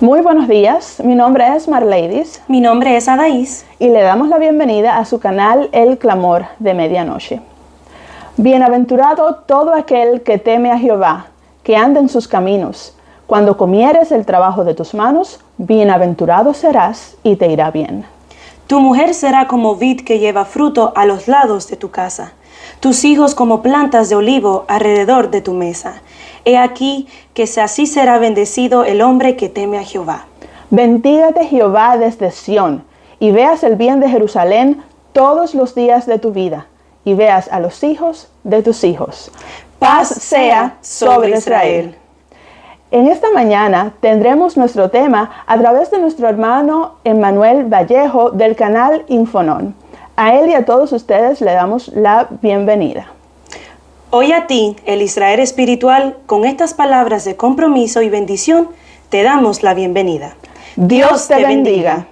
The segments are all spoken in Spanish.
Muy buenos días, mi nombre es Marleidis. Mi nombre es Adaís. Y le damos la bienvenida a su canal El Clamor de Medianoche. Bienaventurado todo aquel que teme a Jehová, que anda en sus caminos. Cuando comieres el trabajo de tus manos, bienaventurado serás y te irá bien. Tu mujer será como vid que lleva fruto a los lados de tu casa, tus hijos como plantas de olivo alrededor de tu mesa. He aquí que así será bendecido el hombre que teme a Jehová. Bendígate Jehová desde Sión, y veas el bien de Jerusalén todos los días de tu vida, y veas a los hijos de tus hijos. Paz sea sobre Israel. En esta mañana tendremos nuestro tema a través de nuestro hermano Emmanuel Vallejo del canal Infonon. A él y a todos ustedes le damos la bienvenida. Hoy a ti, el Israel espiritual, con estas palabras de compromiso y bendición, te damos la bienvenida. Dios te bendiga.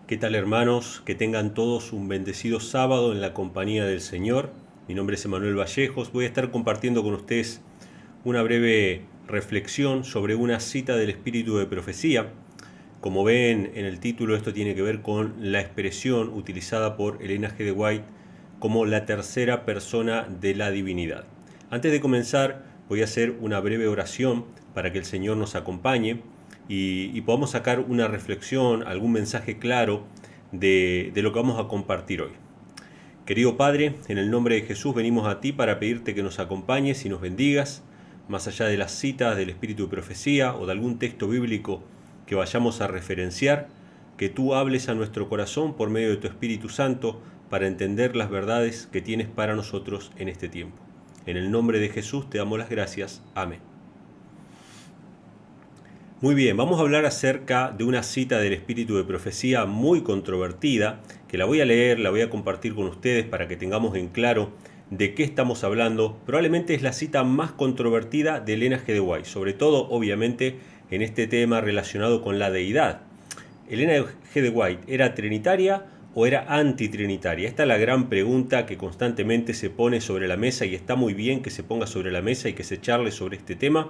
¿Qué tal, hermanos? Que tengan todos un bendecido sábado en la compañía del Señor. Mi nombre es Emmanuel Vallejos. Voy a estar compartiendo con ustedes una breve reflexión sobre una cita del Espíritu de Profecía. Como ven en el título, esto tiene que ver con la expresión utilizada por Elena G. de White como la tercera persona de la divinidad. Antes de comenzar, voy a hacer una breve oración para que el Señor nos acompañe y podamos sacar una reflexión, algún mensaje claro de lo que vamos a compartir hoy. Querido Padre, en el nombre de Jesús venimos a ti para pedirte que nos acompañes y nos bendigas, más allá de las citas del Espíritu de Profecía o de algún texto bíblico que vayamos a referenciar, que tú hables a nuestro corazón por medio de tu Espíritu Santo para entender las verdades que tienes para nosotros en este tiempo. En el nombre de Jesús te damos las gracias. Amén. Muy bien, vamos a hablar acerca de una cita del Espíritu de Profecía muy controvertida, que la voy a leer, la voy a compartir con ustedes para que tengamos en claro de qué estamos hablando. Probablemente es la cita más controvertida de Elena G. de White, sobre todo, obviamente, en este tema relacionado con la deidad. Elena G. de White, ¿era trinitaria o era antitrinitaria? Esta es la gran pregunta que constantemente se pone sobre la mesa, y está muy bien que se ponga sobre la mesa y que se charle sobre este tema,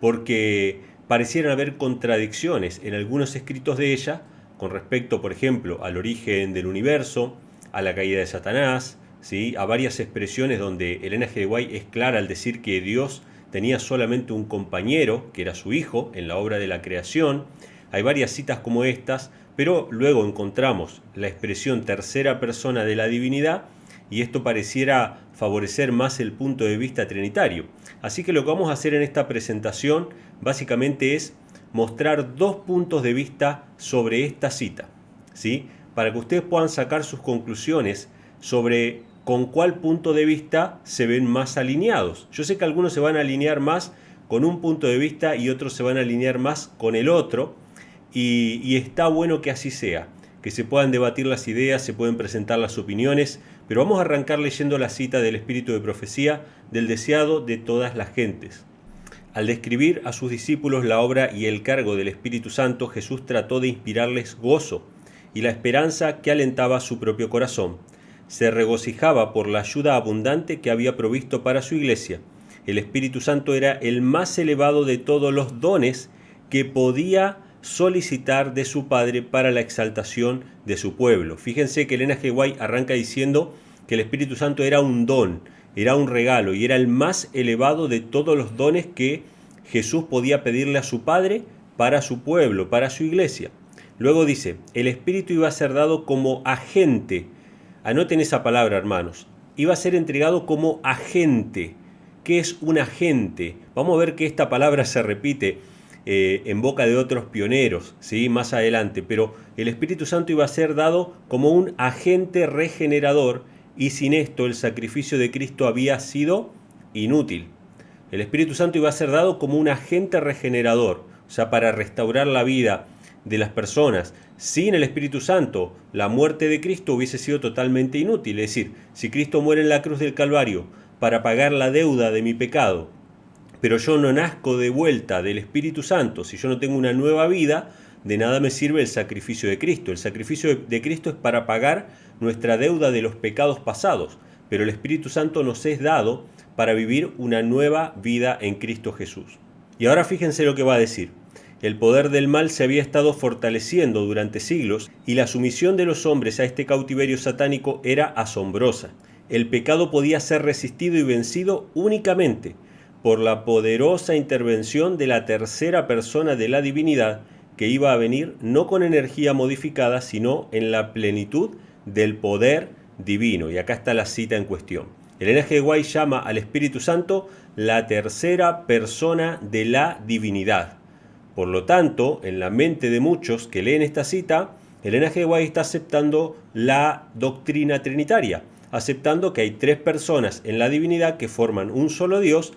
porque parecieran haber contradicciones en algunos escritos de ella con respecto, por ejemplo, al origen del universo, a la caída de Satanás, ¿sí? A varias expresiones donde Elena G. de White es clara al decir que Dios tenía solamente un compañero, que era su hijo, en la obra de la creación. Hay varias citas como estas, pero luego encontramos la expresión tercera persona de la divinidad, y esto pareciera favorecer más el punto de vista trinitario. Así que lo que vamos a hacer en esta presentación básicamente es mostrar dos puntos de vista sobre esta cita, ¿sí? Para que ustedes puedan sacar sus conclusiones sobre con cuál punto de vista se ven más alineados. Yo sé que algunos se van a alinear más con un punto de vista y otros se van a alinear más con el otro, y está bueno que así sea. que se puedan debatir las ideas, se pueden presentar las opiniones, pero vamos a arrancar leyendo la cita del espíritu de profecía del deseado de todas las gentes. Al describir a sus discípulos la obra y el cargo del Espíritu Santo, Jesús trató de inspirarles gozo y la esperanza que alentaba su propio corazón. Se regocijaba por la ayuda abundante que había provisto para su iglesia. El Espíritu Santo era el más elevado de todos los dones que podía solicitar de su Padre para la exaltación de su pueblo. Fíjense que Elena G. White arranca diciendo que el Espíritu Santo era un don, era un regalo y era el más elevado de todos los dones que Jesús podía pedirle a su Padre para su pueblo, para su iglesia. Luego dice, el Espíritu iba a ser dado como agente. Anoten esa palabra, hermanos. Iba a ser entregado como agente. ¿Qué es un agente? Vamos a ver que esta palabra se repite en boca de otros pioneros, ¿sí? Más adelante, pero el Espíritu Santo iba a ser dado como un agente regenerador y sin esto el sacrificio de Cristo había sido inútil. El Espíritu Santo iba a ser dado como un agente regenerador, o sea, para restaurar la vida de las personas. Sin el Espíritu Santo, la muerte de Cristo hubiese sido totalmente inútil. Es decir, si Cristo muere en la cruz del Calvario para pagar la deuda de mi pecado, pero yo no nazco de vuelta del Espíritu Santo, si yo no tengo una nueva vida, de nada me sirve el sacrificio de Cristo. El sacrificio de Cristo es para pagar nuestra deuda de los pecados pasados, pero el Espíritu Santo nos es dado para vivir una nueva vida en Cristo Jesús. Y ahora fíjense lo que va a decir. El poder del mal se había estado fortaleciendo durante siglos y la sumisión de los hombres a este cautiverio satánico era asombrosa. El pecado podía ser resistido y vencido únicamente por la poderosa intervención de la tercera persona de la divinidad que iba a venir no con energía modificada, sino en la plenitud del poder divino. Y acá está la cita en cuestión. Elena G. White llama al Espíritu Santo la tercera persona de la divinidad. Por lo tanto, en la mente de muchos que leen esta cita, Elena G. White está aceptando la doctrina trinitaria, aceptando que hay tres personas en la divinidad que forman un solo Dios.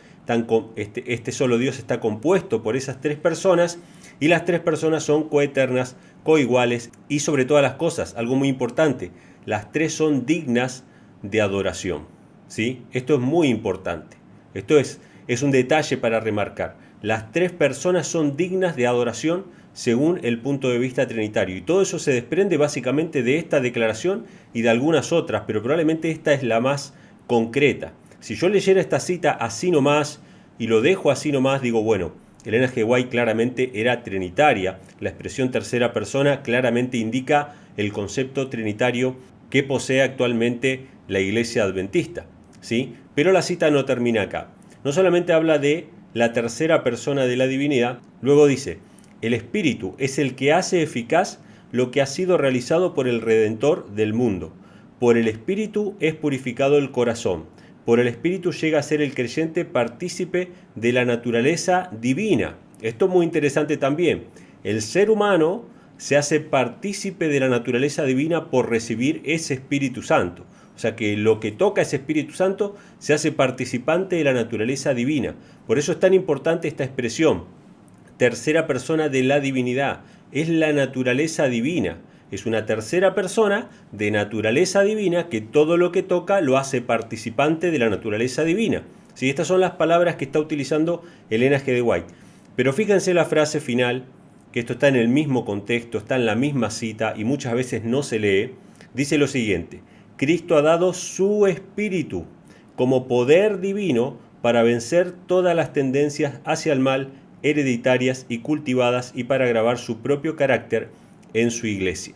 Este solo Dios está compuesto por esas tres personas y las tres personas son coeternas, coiguales y sobre todas las cosas, algo muy importante, las tres son dignas de adoración. ¿Sí? Esto es muy importante. Esto es un detalle para remarcar. Las tres personas son dignas de adoración según el punto de vista trinitario. Y todo eso se desprende básicamente de esta declaración y de algunas otras, pero probablemente esta es la más concreta. Si yo leyera esta cita así nomás y lo dejo así nomás, digo, bueno, Elena G. White claramente era trinitaria. La expresión tercera persona claramente indica el concepto trinitario que posee actualmente la Iglesia Adventista, ¿sí? Pero la cita no termina acá. No solamente habla de la tercera persona de la divinidad, luego dice, el Espíritu es el que hace eficaz lo que ha sido realizado por el Redentor del mundo. Por el Espíritu es purificado el corazón. Por el Espíritu llega a ser el creyente partícipe de la naturaleza divina. Esto es muy interesante también. El ser humano se hace partícipe de la naturaleza divina por recibir ese Espíritu Santo. O sea que lo que toca ese Espíritu Santo se hace participante de la naturaleza divina. Por eso es tan importante esta expresión, tercera persona de la divinidad. Es la naturaleza divina. Es una tercera persona de naturaleza divina que todo lo que toca lo hace participante de la naturaleza divina. ¿Sí? Estas son las palabras que está utilizando Elena G. White. Pero fíjense la frase final, que esto está en el mismo contexto, está en la misma cita y muchas veces no se lee. Dice lo siguiente, Cristo ha dado su Espíritu como poder divino para vencer todas las tendencias hacia el mal, hereditarias y cultivadas y para grabar su propio carácter en su iglesia.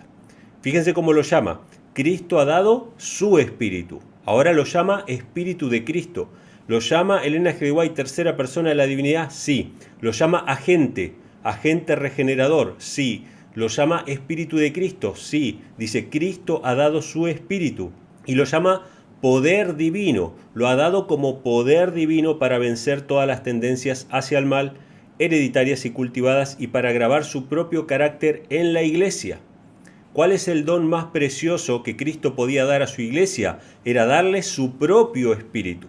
Fíjense cómo lo llama. Cristo ha dado su Espíritu. Ahora lo llama Espíritu de Cristo. ¿Lo llama Elena G. White tercera persona de la divinidad? Sí. ¿Lo llama agente regenerador? Sí. ¿Lo llama Espíritu de Cristo? Sí. Dice, Cristo ha dado su Espíritu. Y lo llama poder divino. Lo ha dado como poder divino para vencer todas las tendencias hacia el mal, hereditarias y cultivadas y para grabar su propio carácter en la iglesia. ¿Cuál es el don más precioso que Cristo podía dar a su iglesia? Era darle su propio Espíritu.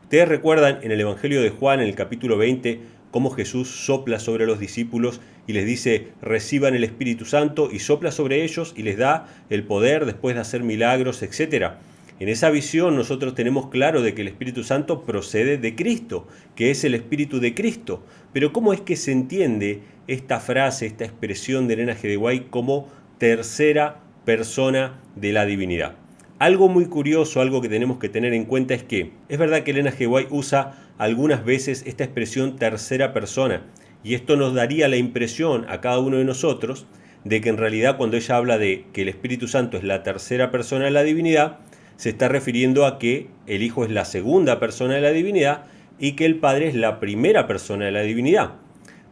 Ustedes recuerdan en el Evangelio de Juan, en el capítulo 20, cómo Jesús sopla sobre los discípulos y les dice reciban el Espíritu Santo y sopla sobre ellos y les da el poder después de hacer milagros, etc. En esa visión nosotros tenemos claro de que el Espíritu Santo procede de Cristo, que es el Espíritu de Cristo. Pero ¿cómo es que se entiende esta frase, esta expresión de Elena G. de White como tercera persona de la divinidad? Algo muy curioso, algo que tenemos que tener en cuenta es que es verdad que Elena G. de White usa algunas veces esta expresión tercera persona, y esto nos daría la impresión a cada uno de nosotros de que en realidad cuando ella habla de que el Espíritu Santo es la tercera persona de la divinidad, se está refiriendo a que el Hijo es la segunda persona de la divinidad y que el Padre es la primera persona de la divinidad.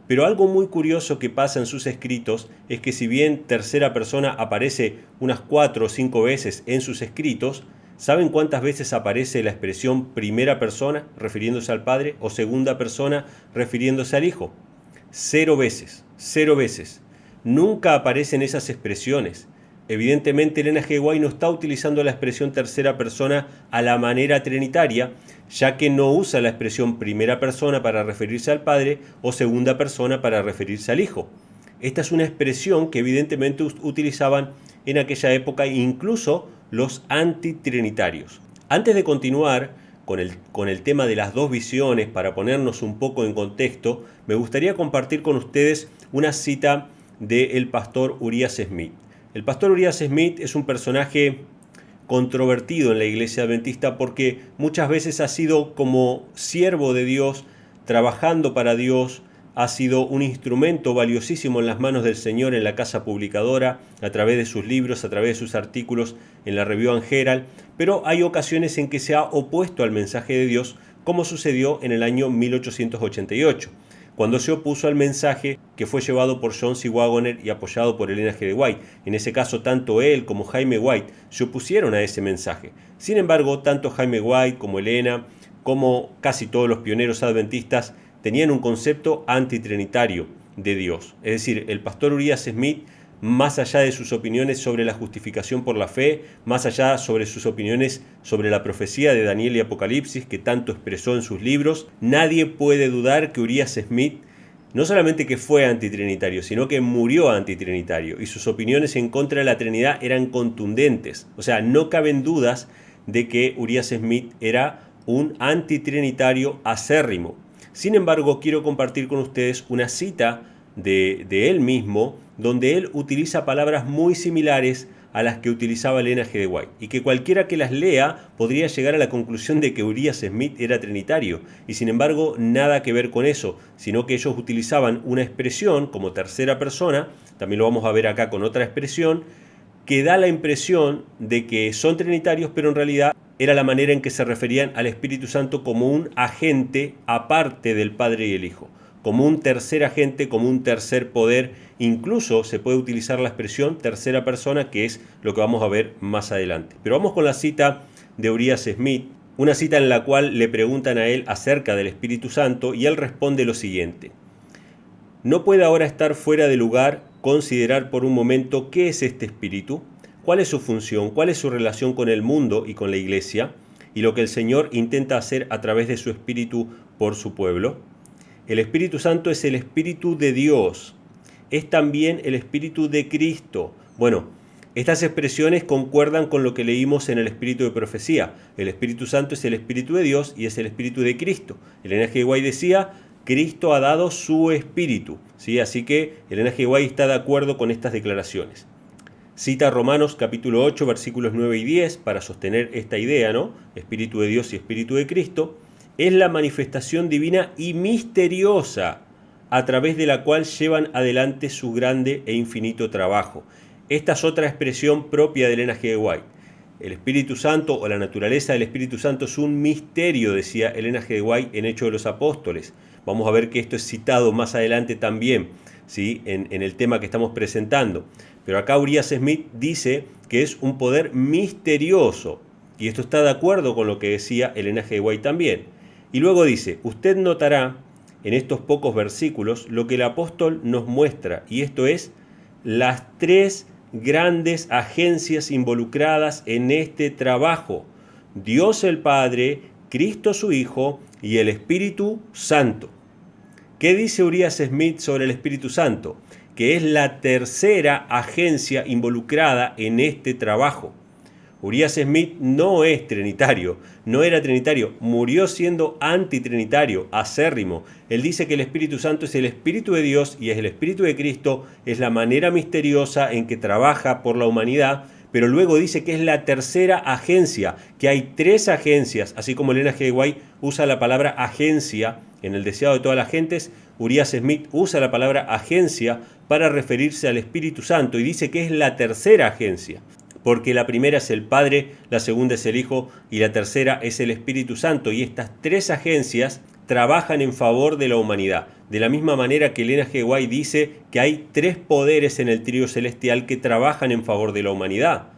Pero algo muy curioso que pasa en sus escritos es que si bien tercera persona aparece unas 4 o 5 veces en sus escritos, ¿saben cuántas veces aparece la expresión primera persona refiriéndose al Padre o segunda persona refiriéndose al Hijo? 0 veces, 0 veces. Nunca aparecen esas expresiones. Evidentemente Elena G. White no está utilizando la expresión tercera persona a la manera trinitaria, ya que no usa la expresión primera persona para referirse al Padre o segunda persona para referirse al Hijo. Esta es una expresión que evidentemente utilizaban en aquella época incluso los antitrinitarios. Antes de continuar con el tema de las dos visiones, para ponernos un poco en contexto, me gustaría compartir con ustedes una cita del pastor Urias Smith. El pastor Urias Smith es un personaje controvertido en la iglesia adventista porque muchas veces ha sido como siervo de Dios, trabajando para Dios, ha sido un instrumento valiosísimo en las manos del Señor en la casa publicadora, a través de sus libros, a través de sus artículos en la Review and Herald, pero hay ocasiones en que se ha opuesto al mensaje de Dios, como sucedió en el año 1888. Cuando se opuso al mensaje que fue llevado por John C. Wagoner y apoyado por Elena G. de White. En ese caso, tanto él como Jaime White se opusieron a ese mensaje. Sin embargo, tanto Jaime White como Elena, como casi todos los pioneros adventistas, tenían un concepto antitrinitario de Dios. Es decir, el pastor Urias Smith, más allá de sus opiniones sobre la justificación por la fe, más allá sobre sus opiniones sobre la profecía de Daniel y Apocalipsis que tanto expresó en sus libros, nadie puede dudar que Urias Smith no solamente que fue antitrinitario, sino que murió antitrinitario, y sus opiniones en contra de la Trinidad eran contundentes. O sea, no caben dudas de que Urias Smith era un antitrinitario acérrimo. Sin embargo, quiero compartir con ustedes una cita de él mismo, donde él utiliza palabras muy similares a las que utilizaba Elena G. de White, y que cualquiera que las lea podría llegar a la conclusión de que Urias Smith era trinitario, y sin embargo nada que ver con eso, sino que ellos utilizaban una expresión como tercera persona, también lo vamos a ver acá con otra expresión, que da la impresión de que son trinitarios, pero en realidad era la manera en que se referían al Espíritu Santo como un agente aparte del Padre y el Hijo, como un tercer agente, como un tercer poder. Incluso se puede utilizar la expresión tercera persona, que es lo que vamos a ver más adelante. Pero vamos con la cita de Urias Smith, una cita en la cual le preguntan a él acerca del Espíritu Santo y él responde lo siguiente: ¿no puede ahora estar fuera de lugar considerar por un momento qué es este Espíritu? ¿Cuál es su función? ¿Cuál es su relación con el mundo y con la iglesia? Y lo que el Señor intenta hacer a través de su Espíritu por su pueblo. El Espíritu Santo es el Espíritu de Dios. Es también el Espíritu de Cristo. Bueno, estas expresiones concuerdan con lo que leímos en el Espíritu de Profecía. El Espíritu Santo es el Espíritu de Dios y es el Espíritu de Cristo. Elena G. White decía: Cristo ha dado su Espíritu. ¿Sí? Así que Elena G. White está de acuerdo con estas declaraciones. Cita Romanos capítulo 8, versículos 9 y 10 para sostener esta idea, ¿no? Espíritu de Dios y Espíritu de Cristo. Es la manifestación divina y misteriosa a través de la cual llevan adelante su grande e infinito trabajo. Esta es otra expresión propia de Elena G. White. El Espíritu Santo o la naturaleza del Espíritu Santo es un misterio, decía Elena G. White en Hechos de los Apóstoles. Vamos a ver que esto es citado más adelante también, ¿sí? en el tema que estamos presentando. Pero acá Urias Smith dice que es un poder misterioso, y esto está de acuerdo con lo que decía Elena G. White también. Y luego dice: usted notará en estos pocos versículos lo que el apóstol nos muestra, y esto es las tres grandes agencias involucradas en este trabajo: Dios el Padre, Cristo su Hijo y el Espíritu Santo. ¿Qué dice Urias Smith sobre el Espíritu Santo? Que es la tercera agencia involucrada en este trabajo. Urias Smith no es trinitario, no era trinitario, murió siendo antitrinitario, acérrimo. Él dice que el Espíritu Santo es el Espíritu de Dios y es el Espíritu de Cristo, es la manera misteriosa en que trabaja por la humanidad, pero luego dice que es la tercera agencia, que hay tres agencias, así como Elena G. White usa la palabra agencia en El deseado de todas las gentes. Urias Smith usa la palabra agencia para referirse al Espíritu Santo y dice que es la tercera agencia, porque la primera es el Padre, la segunda es el Hijo y la tercera es el Espíritu Santo, y estas tres agencias trabajan en favor de la humanidad. De la misma manera que Elena G. White dice que hay tres poderes en el trío celestial que trabajan en favor de la humanidad.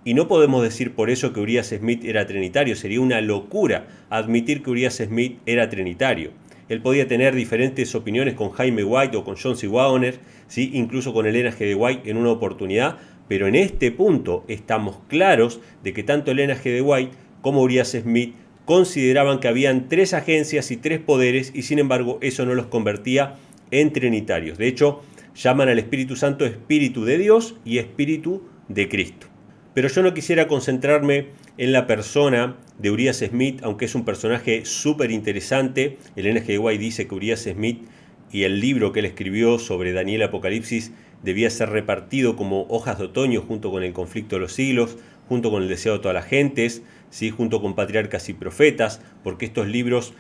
Y no podemos decir por eso que Urias Smith era trinitario, sería una locura admitir que Urias Smith era trinitario. Él podía tener diferentes opiniones con Jaime White o con John C. Waggoner, ¿sí? Incluso con Elena G. White en una oportunidad, pero en este punto estamos claros de que tanto Elena G. White como Urias Smith consideraban que habían tres agencias y tres poderes, y sin embargo eso no los convertía en trinitarios. De hecho, llaman al Espíritu Santo Espíritu de Dios y Espíritu de Cristo. Pero yo no quisiera concentrarme en la persona de Urias Smith, aunque es un personaje súper interesante. Elena G. White dice que Urias Smith y el libro que él escribió sobre Daniel Apocalipsis debía ser repartido como hojas de otoño junto con el conflicto de los siglos, junto con el deseado de todas las gentes, ¿sí? Junto con patriarcas y profetas, porque estos libros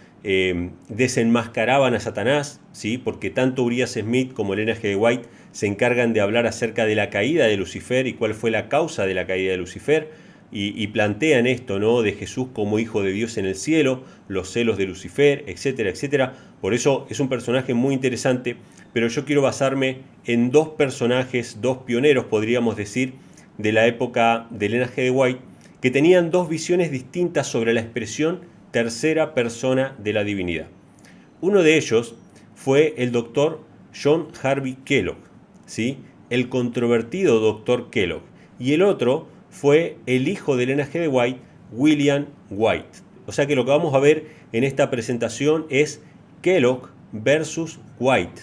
desenmascaraban a Satanás, ¿sí? Porque tanto Urias Smith como Elena G. White se encargan de hablar acerca de la caída de Lucifer y cuál fue la causa de la caída de Lucifer, y plantean esto, ¿no? De Jesús como hijo de Dios en el cielo, los celos de Lucifer, etcétera, etcétera. Por eso es un personaje muy interesante, pero yo quiero basarme en dos personajes, dos pioneros, podríamos decir, de la época de Elena G. White, que tenían dos visiones distintas sobre la expresión tercera persona de la divinidad. Uno de ellos fue el doctor John Harvey Kellogg, ¿sí? El controvertido doctor Kellogg, y el otro fue el hijo de Elena G. White, William White. O sea que lo que vamos a ver en esta presentación es Kellogg versus White,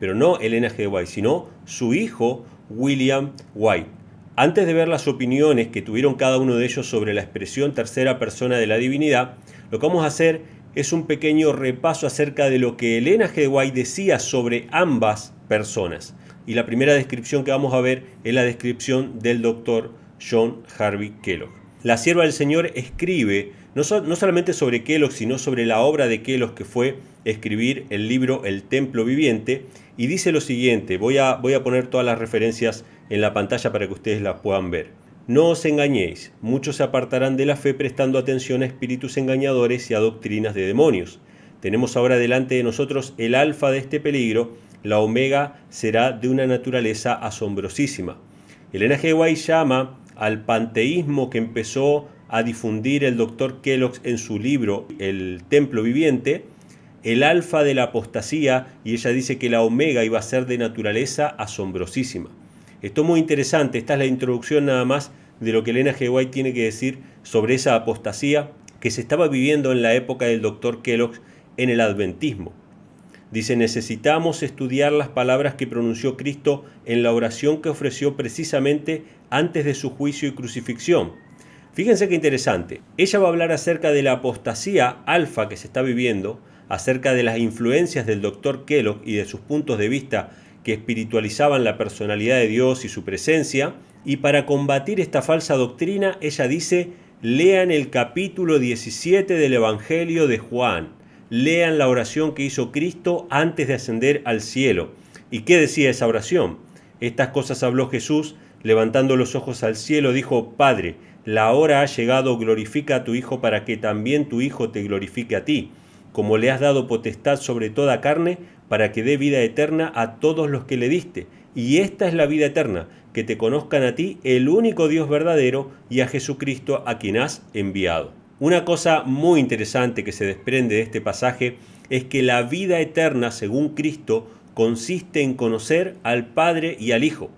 pero no Elena G. White, sino su hijo William White. Antes de ver las opiniones que tuvieron cada uno de ellos sobre la expresión tercera persona de la divinidad, lo que vamos a hacer es un pequeño repaso acerca de lo que Elena G. White decía sobre ambas personas. Y la primera descripción que vamos a ver es la descripción del doctor John Harvey Kellogg. La sierva del Señor escribe no solamente sobre Kellogg, sino sobre la obra de Kellogg, que fue escribir el libro El Templo Viviente, y dice lo siguiente. Voy a poner todas las referencias en la pantalla para que ustedes las puedan ver. No os engañéis, muchos se apartarán de la fe prestando atención a espíritus engañadores y a doctrinas de demonios. Tenemos ahora delante de nosotros el alfa de este peligro, la omega será de una naturaleza asombrosísima. Elena G. White llama al panteísmo que empezó a difundir el doctor Kellogg en su libro El Templo Viviente, el alfa de la apostasía, y ella dice que la omega iba a ser de naturaleza asombrosísima. Esto es muy interesante, esta es la introducción nada más de lo que Elena G. White tiene que decir sobre esa apostasía que se estaba viviendo en la época del doctor Kellogg en el adventismo. Dice, necesitamos estudiar las palabras que pronunció Cristo en la oración que ofreció precisamente antes de su juicio y crucifixión. Fíjense qué interesante. Ella va a hablar acerca de la apostasía alfa que se está viviendo, acerca de las influencias del doctor Kellogg y de sus puntos de vista que espiritualizaban la personalidad de Dios y su presencia, y para combatir esta falsa doctrina, ella dice, lean el capítulo 17 del Evangelio de Juan, lean la oración que hizo Cristo antes de ascender al cielo. ¿Y qué decía esa oración? Estas cosas habló Jesús, levantando los ojos al cielo, dijo, Padre, la hora ha llegado, glorifica a tu Hijo para que también tu Hijo te glorifique a ti, como le has dado potestad sobre toda carne, para que dé vida eterna a todos los que le diste. Y esta es la vida eterna, que te conozcan a ti, el único Dios verdadero, y a Jesucristo a quien has enviado. Una cosa muy interesante que se desprende de este pasaje es que la vida eterna, según Cristo, consiste en conocer al Padre y al Hijo.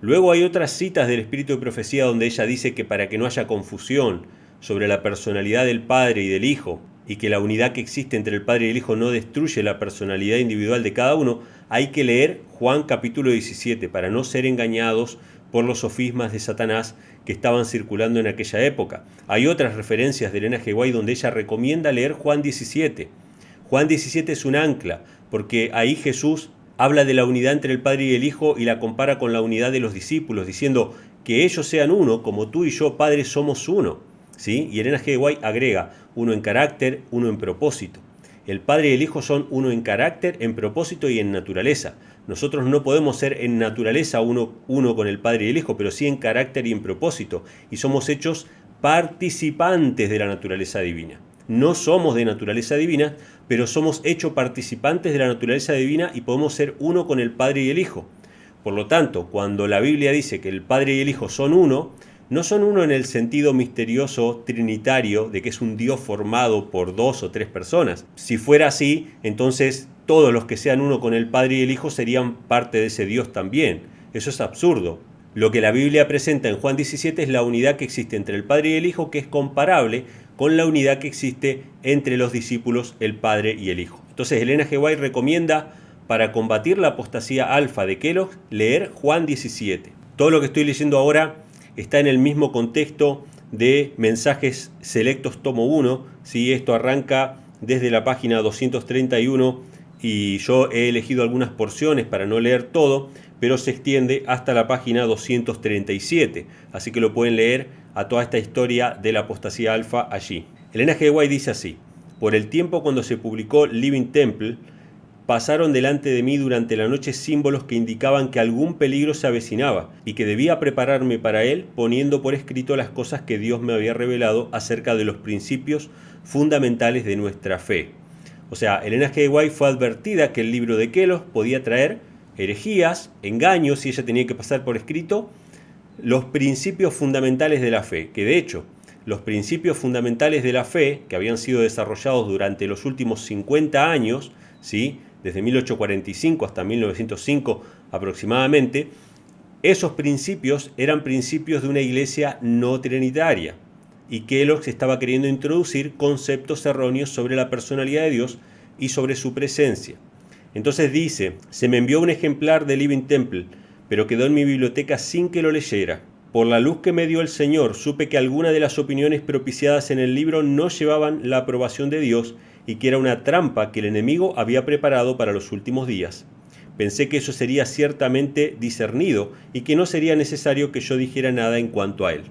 Luego hay otras citas del Espíritu de Profecía donde ella dice que para que no haya confusión sobre la personalidad del Padre y del Hijo, y que la unidad que existe entre el Padre y el Hijo no destruye la personalidad individual de cada uno, hay que leer Juan capítulo 17 para no ser engañados por los sofismas de Satanás que estaban circulando en aquella época. Hay otras referencias de Elena G. White donde ella recomienda leer Juan 17. Juan 17 es un ancla, porque ahí Jesús habla de la unidad entre el Padre y el Hijo y la compara con la unidad de los discípulos, diciendo que ellos sean uno, como tú y yo, Padre, somos uno. ¿Sí? Y Elena G. White agrega, uno en carácter, uno en propósito. El Padre y el Hijo son uno en carácter, en propósito y en naturaleza. Nosotros no podemos ser en naturaleza uno con el Padre y el Hijo, pero sí en carácter y en propósito. Y somos hechos participantes de la naturaleza divina. No somos de naturaleza divina, pero somos hechos participantes de la naturaleza divina y podemos ser uno con el Padre y el Hijo. Por lo tanto, cuando la Biblia dice que el Padre y el Hijo son uno, no son uno en el sentido misterioso trinitario de que es un Dios formado por 2 o 3 personas. Si fuera así, entonces todos los que sean uno con el Padre y el Hijo serían parte de ese Dios también. Eso es absurdo. Lo que la Biblia presenta en Juan 17 es la unidad que existe entre el Padre y el Hijo, que es comparable con la unidad que existe entre los discípulos, el Padre y el Hijo. Entonces Elena G. White recomienda, para combatir la apostasía alfa de Kellogg, leer Juan 17. Todo lo que estoy leyendo ahora está en el mismo contexto de Mensajes Selectos tomo 1. ¿Sí? Esto arranca desde la página 231 y yo he elegido algunas porciones para no leer todo, pero se extiende hasta la página 237. Así que lo pueden leer a toda esta historia de la apostasía alfa allí. Elena G. White dice así: por el tiempo cuando se publicó Living Temple, pasaron delante de mí durante la noche símbolos que indicaban que algún peligro se avecinaba y que debía prepararme para él, poniendo por escrito las cosas que Dios me había revelado acerca de los principios fundamentales de nuestra fe. O sea, Elena G. White fue advertida que el libro de Kellogg podía traer herejías, engaños, y ella tenía que pasar por escrito los principios fundamentales de la fe, que de hecho los principios fundamentales de la fe, que habían sido desarrollados durante los últimos 50 años, ¿sí? Desde 1845 hasta 1905 aproximadamente, esos principios eran principios de una iglesia no trinitaria, y Kellogg se estaba queriendo introducir conceptos erróneos sobre la personalidad de Dios y sobre su presencia. Entonces dice: se me envió un ejemplar de Living Temple, pero quedó en mi biblioteca sin que lo leyera. Por la luz que me dio el Señor, supe que algunas de las opiniones propiciadas en el libro no llevaban la aprobación de Dios y que era una trampa que el enemigo había preparado para los últimos días. Pensé que eso sería ciertamente discernido y que no sería necesario que yo dijera nada en cuanto a él.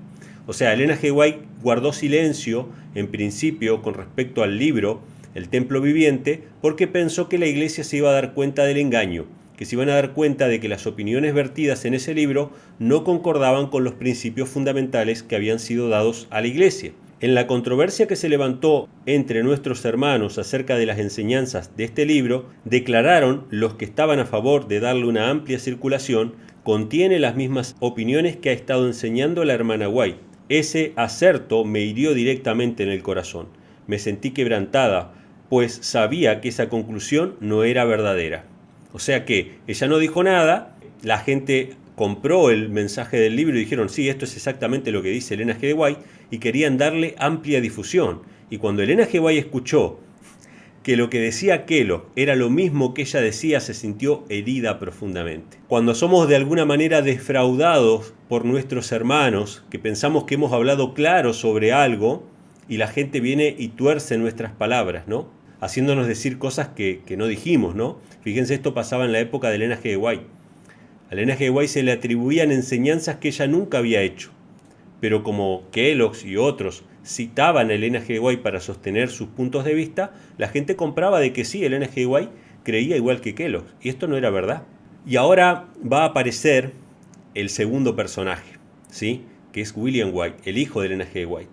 O sea, Elena G. White guardó silencio en principio con respecto al libro El Templo Viviente porque pensó que la iglesia se iba a dar cuenta del engaño, que se iban a dar cuenta de que las opiniones vertidas en ese libro no concordaban con los principios fundamentales que habían sido dados a la iglesia. En la controversia que se levantó entre nuestros hermanos acerca de las enseñanzas de este libro, declararon los que estaban a favor de darle una amplia circulación: contiene las mismas opiniones que ha estado enseñando la hermana White. Ese aserto me hirió directamente en el corazón. Me sentí quebrantada, pues sabía que esa conclusión no era verdadera. O sea que ella no dijo nada, la gente compró el mensaje del libro y dijeron: sí, esto es exactamente lo que dice Elena G. White, y querían darle amplia difusión. Y cuando Elena G. White escuchó que lo que decía Kellogg era lo mismo que ella decía, se sintió herida profundamente. Cuando somos de alguna manera defraudados por nuestros hermanos, que pensamos que hemos hablado claro sobre algo, y la gente viene y tuerce nuestras palabras, ¿no? Haciéndonos decir cosas que no dijimos, ¿no? Fíjense, esto pasaba en la época de Elena G. White. A Elena G. White se le atribuían enseñanzas que ella nunca había hecho. Pero como Kellogg y otros citaban a Elena G. White para sostener sus puntos de vista, la gente compraba de que sí, Elena G. White creía igual que Kellogg. Y esto no era verdad. Y ahora va a aparecer el segundo personaje, ¿sí? Que es William White, el hijo de Elena G. White.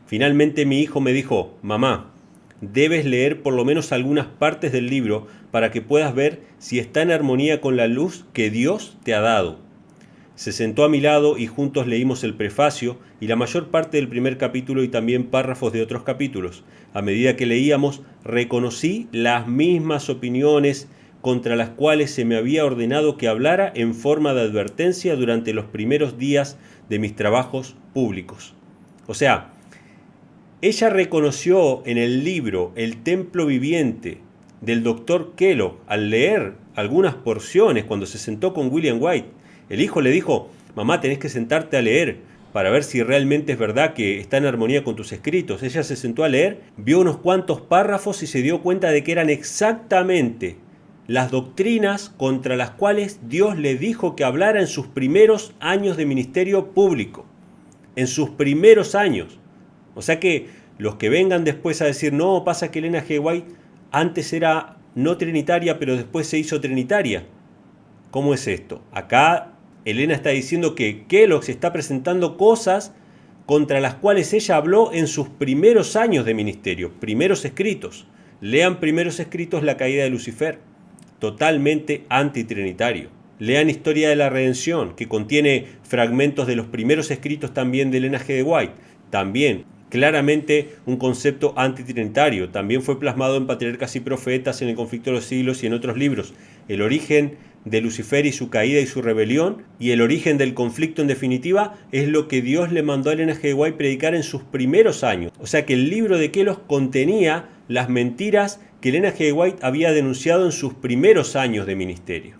Finalmente mi hijo me dijo: mamá, debes leer por lo menos algunas partes del libro para que puedas ver si está en armonía con la luz que Dios te ha dado. Se sentó a mi lado y juntos leímos el prefacio y la mayor parte del primer capítulo y también párrafos de otros capítulos. A medida que leíamos, reconocí las mismas opiniones contra las cuales se me había ordenado que hablara en forma de advertencia durante los primeros días de mis trabajos públicos. O sea, ella reconoció en el libro El Templo Viviente del Dr. Kellogg, al leer algunas porciones cuando se sentó con William White, el hijo le dijo: mamá, tenés que sentarte a leer para ver si realmente es verdad que está en armonía con tus escritos. Ella se sentó a leer, vio unos cuantos párrafos y se dio cuenta de que eran exactamente las doctrinas contra las cuales Dios le dijo que hablara en sus primeros años de ministerio público. En sus primeros años. O sea que los que vengan después a decir: no, pasa que Elena G. White antes era no trinitaria, pero después se hizo trinitaria. ¿Cómo es esto? Acá Elena está diciendo que Kellogg se está presentando cosas contra las cuales ella habló en sus primeros años de ministerio, primeros escritos. Lean Primeros Escritos, la caída de Lucifer, totalmente antitrinitario. Lean Historia de la Redención, que contiene fragmentos de los primeros escritos también de Elena G. White, también claramente un concepto antitrinitario. También fue plasmado en Patriarcas y Profetas, en El Conflicto de los Siglos y en otros libros. El origen de Lucifer y su caída y su rebelión, y el origen del conflicto en definitiva, es lo que Dios le mandó a Elena G. White predicar en sus primeros años. O sea que el libro de Kellogg contenía las mentiras que Elena G. White había denunciado en sus primeros años de ministerio.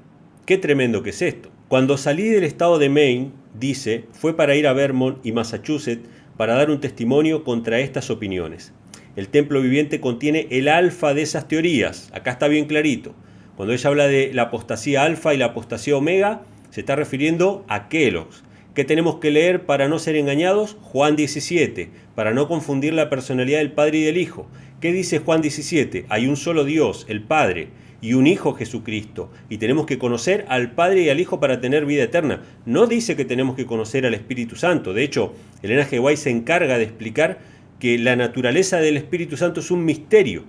Qué tremendo que es esto. Cuando salí del estado de Maine, dice, fue para ir a Vermont y Massachusetts para dar un testimonio contra estas opiniones. El Templo Viviente contiene el alfa de esas teorías. Acá está bien clarito. Cuando ella habla de la apostasía alfa y la apostasía omega, se está refiriendo a Kellogg. ¿Qué tenemos que leer para no ser engañados? Juan 17, para no confundir la personalidad del Padre y del Hijo. ¿Qué dice Juan 17? Hay un solo Dios, el Padre, y un Hijo, Jesucristo, y tenemos que conocer al Padre y al Hijo para tener vida eterna. No dice que tenemos que conocer al Espíritu Santo. De hecho, Elena G. White se encarga de explicar que la naturaleza del Espíritu Santo es un misterio,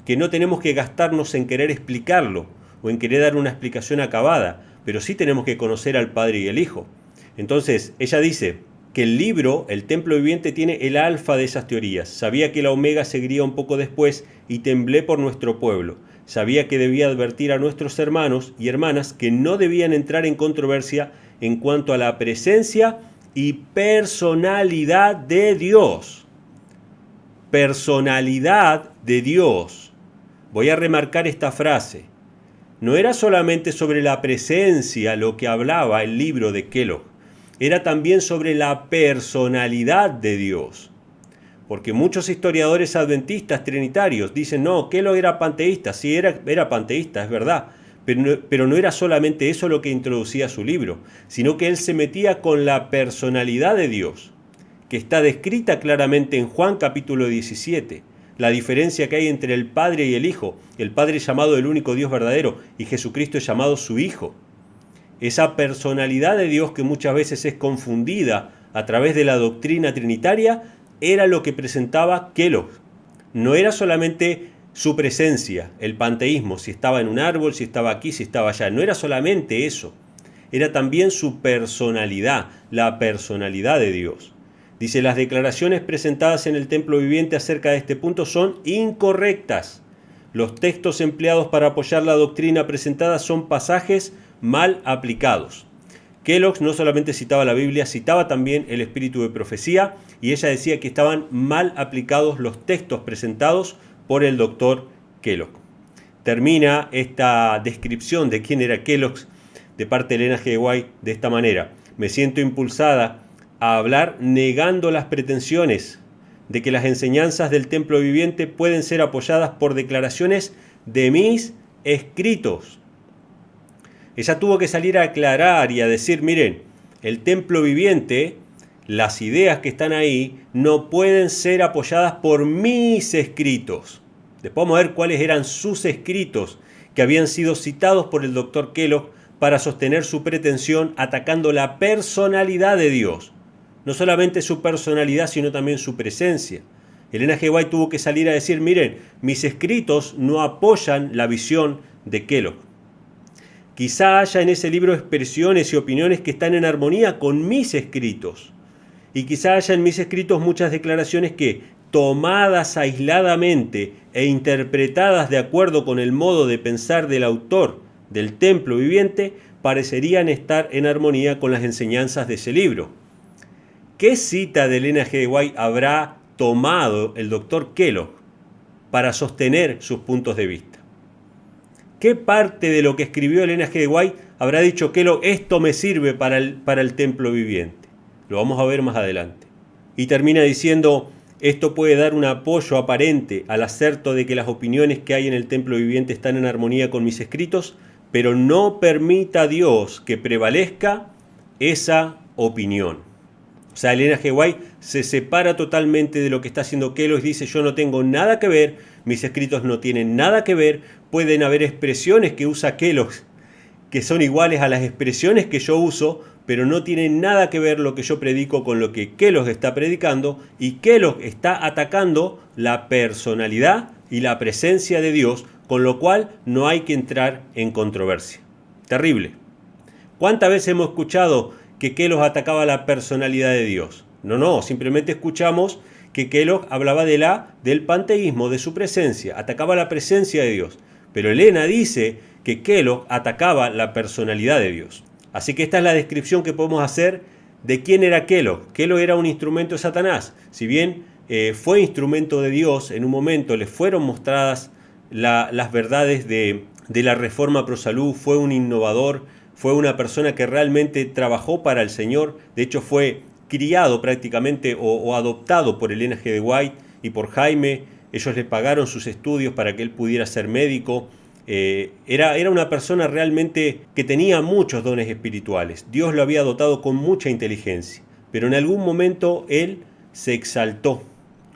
que no tenemos que gastarnos en querer explicarlo o en querer dar una explicación acabada, pero sí tenemos que conocer al Padre y al Hijo. Entonces, ella dice que el libro, El Templo Viviente, tiene el alfa de esas teorías. Sabía que la omega seguiría un poco después y temblé por nuestro pueblo. Sabía que debía advertir a nuestros hermanos y hermanas que no debían entrar en controversia en cuanto a la presencia y personalidad de Dios. Personalidad de Dios. Voy a remarcar esta frase. No era solamente sobre la presencia lo que hablaba el libro de Kellogg, era también sobre la personalidad de Dios. Porque muchos historiadores adventistas trinitarios dicen: no, Kellogg era panteísta. Sí, era panteísta, es verdad, pero no era solamente eso lo que introducía su libro, sino que él se metía con la personalidad de Dios, que está descrita claramente en Juan capítulo 17, la diferencia que hay entre el Padre y el Hijo, el Padre llamado el único Dios verdadero y Jesucristo es llamado su Hijo. Esa personalidad de Dios que muchas veces es confundida a través de la doctrina trinitaria, era lo que presentaba Kellogg. No era solamente su presencia, el panteísmo, si estaba en un árbol, si estaba aquí, si estaba allá. No era solamente eso, era también su personalidad, la personalidad de Dios. Dice: las declaraciones presentadas en el Templo Viviente acerca de este punto son incorrectas. Los textos empleados para apoyar la doctrina presentada son pasajes mal aplicados. Kellogg no solamente citaba la Biblia, citaba también el espíritu de profecía, y ella decía que estaban mal aplicados los textos presentados por el doctor Kellogg. Termina esta descripción de quién era Kellogg de parte de Elena G. White de esta manera: me siento impulsada a hablar negando las pretensiones de que las enseñanzas del Templo Viviente pueden ser apoyadas por declaraciones de mis escritos. Ella tuvo que salir a aclarar y a decir: miren, el Templo Viviente, las ideas que están ahí, no pueden ser apoyadas por mis escritos. Después vamos a ver cuáles eran sus escritos que habían sido citados por el doctor Kellogg para sostener su pretensión atacando la personalidad de Dios. No solamente su personalidad, sino también su presencia. Elena G. White tuvo que salir a decir: miren, mis escritos no apoyan la visión de Kellogg. Quizá haya en ese libro expresiones y opiniones que están en armonía con mis escritos. Y quizá haya en mis escritos muchas declaraciones que, tomadas aisladamente e interpretadas de acuerdo con el modo de pensar del autor del Templo Viviente, parecerían estar en armonía con las enseñanzas de ese libro. ¿Qué cita de Elena G. White habrá tomado el doctor Kellogg para sostener sus puntos de vista? ¿Qué parte de lo que escribió Elena G. de White habrá dicho Kellogg, esto me sirve para el templo viviente? Lo vamos a ver más adelante. Y termina diciendo, esto puede dar un apoyo aparente al acerto de que las opiniones que hay en el templo viviente están en armonía con mis escritos, pero no permita a Dios que prevalezca esa opinión. O sea, Elena G. White se separa totalmente de lo que está haciendo Kellogg y dice, yo no tengo nada que ver, mis escritos no tienen nada que ver, pueden haber expresiones que usa Kellogg que son iguales a las expresiones que yo uso, pero no tienen nada que ver lo que yo predico con lo que Kellogg está predicando, y Kellogg está atacando la personalidad y la presencia de Dios, con lo cual no hay que entrar en controversia. Terrible. ¿Cuántas veces hemos escuchado que Kellogg atacaba la personalidad de Dios? No, simplemente escuchamos que Kellogg hablaba del panteísmo, de su presencia, atacaba la presencia de Dios. Pero Elena dice que Kellogg atacaba la personalidad de Dios. Así que esta es la descripción que podemos hacer de quién era Kellogg. Kellogg era un instrumento de Satanás. Si bien fue instrumento de Dios, en un momento le fueron mostradas las verdades de la reforma pro salud, fue un innovador, fue una persona que realmente trabajó para el Señor. De hecho fue criado prácticamente o adoptado por Elena G. de White y por Jaime. Ellos le pagaron sus estudios para que él pudiera ser médico. Era una persona realmente que tenía muchos dones espirituales. Dios lo había dotado con mucha inteligencia, pero en algún momento él se exaltó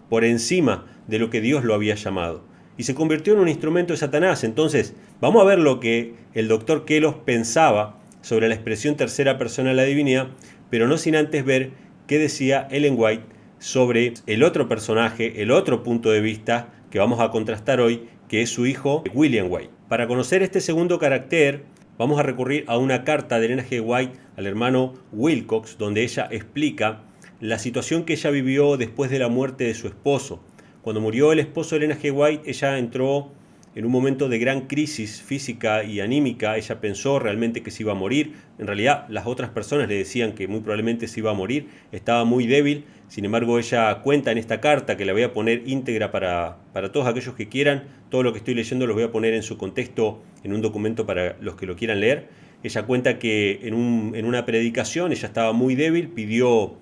por encima de lo que Dios lo había llamado y se convirtió en un instrumento de Satanás. Entonces, vamos a ver lo que el doctor Kellogg pensaba sobre la expresión tercera persona de la divinidad, pero no sin antes ver qué decía Ellen White sobre el otro personaje, el otro punto de vista que vamos a contrastar hoy, que es su hijo William White. Para conocer este segundo carácter, vamos a recurrir a una carta de Elena G. White al hermano Wilcox, donde ella explica la situación que ella vivió después de la muerte de su esposo. Cuando murió el esposo de Elena G. White, ella entró en un momento de gran crisis física y anímica. Ella pensó realmente que se iba a morir. En realidad, las otras personas le decían que muy probablemente se iba a morir. Estaba muy débil. Sin embargo, ella cuenta en esta carta, que la voy a poner íntegra para todos aquellos que quieran. Todo lo que estoy leyendo lo voy a poner en su contexto, en un documento para los que lo quieran leer. Ella cuenta que en una predicación ella estaba muy débil, pidió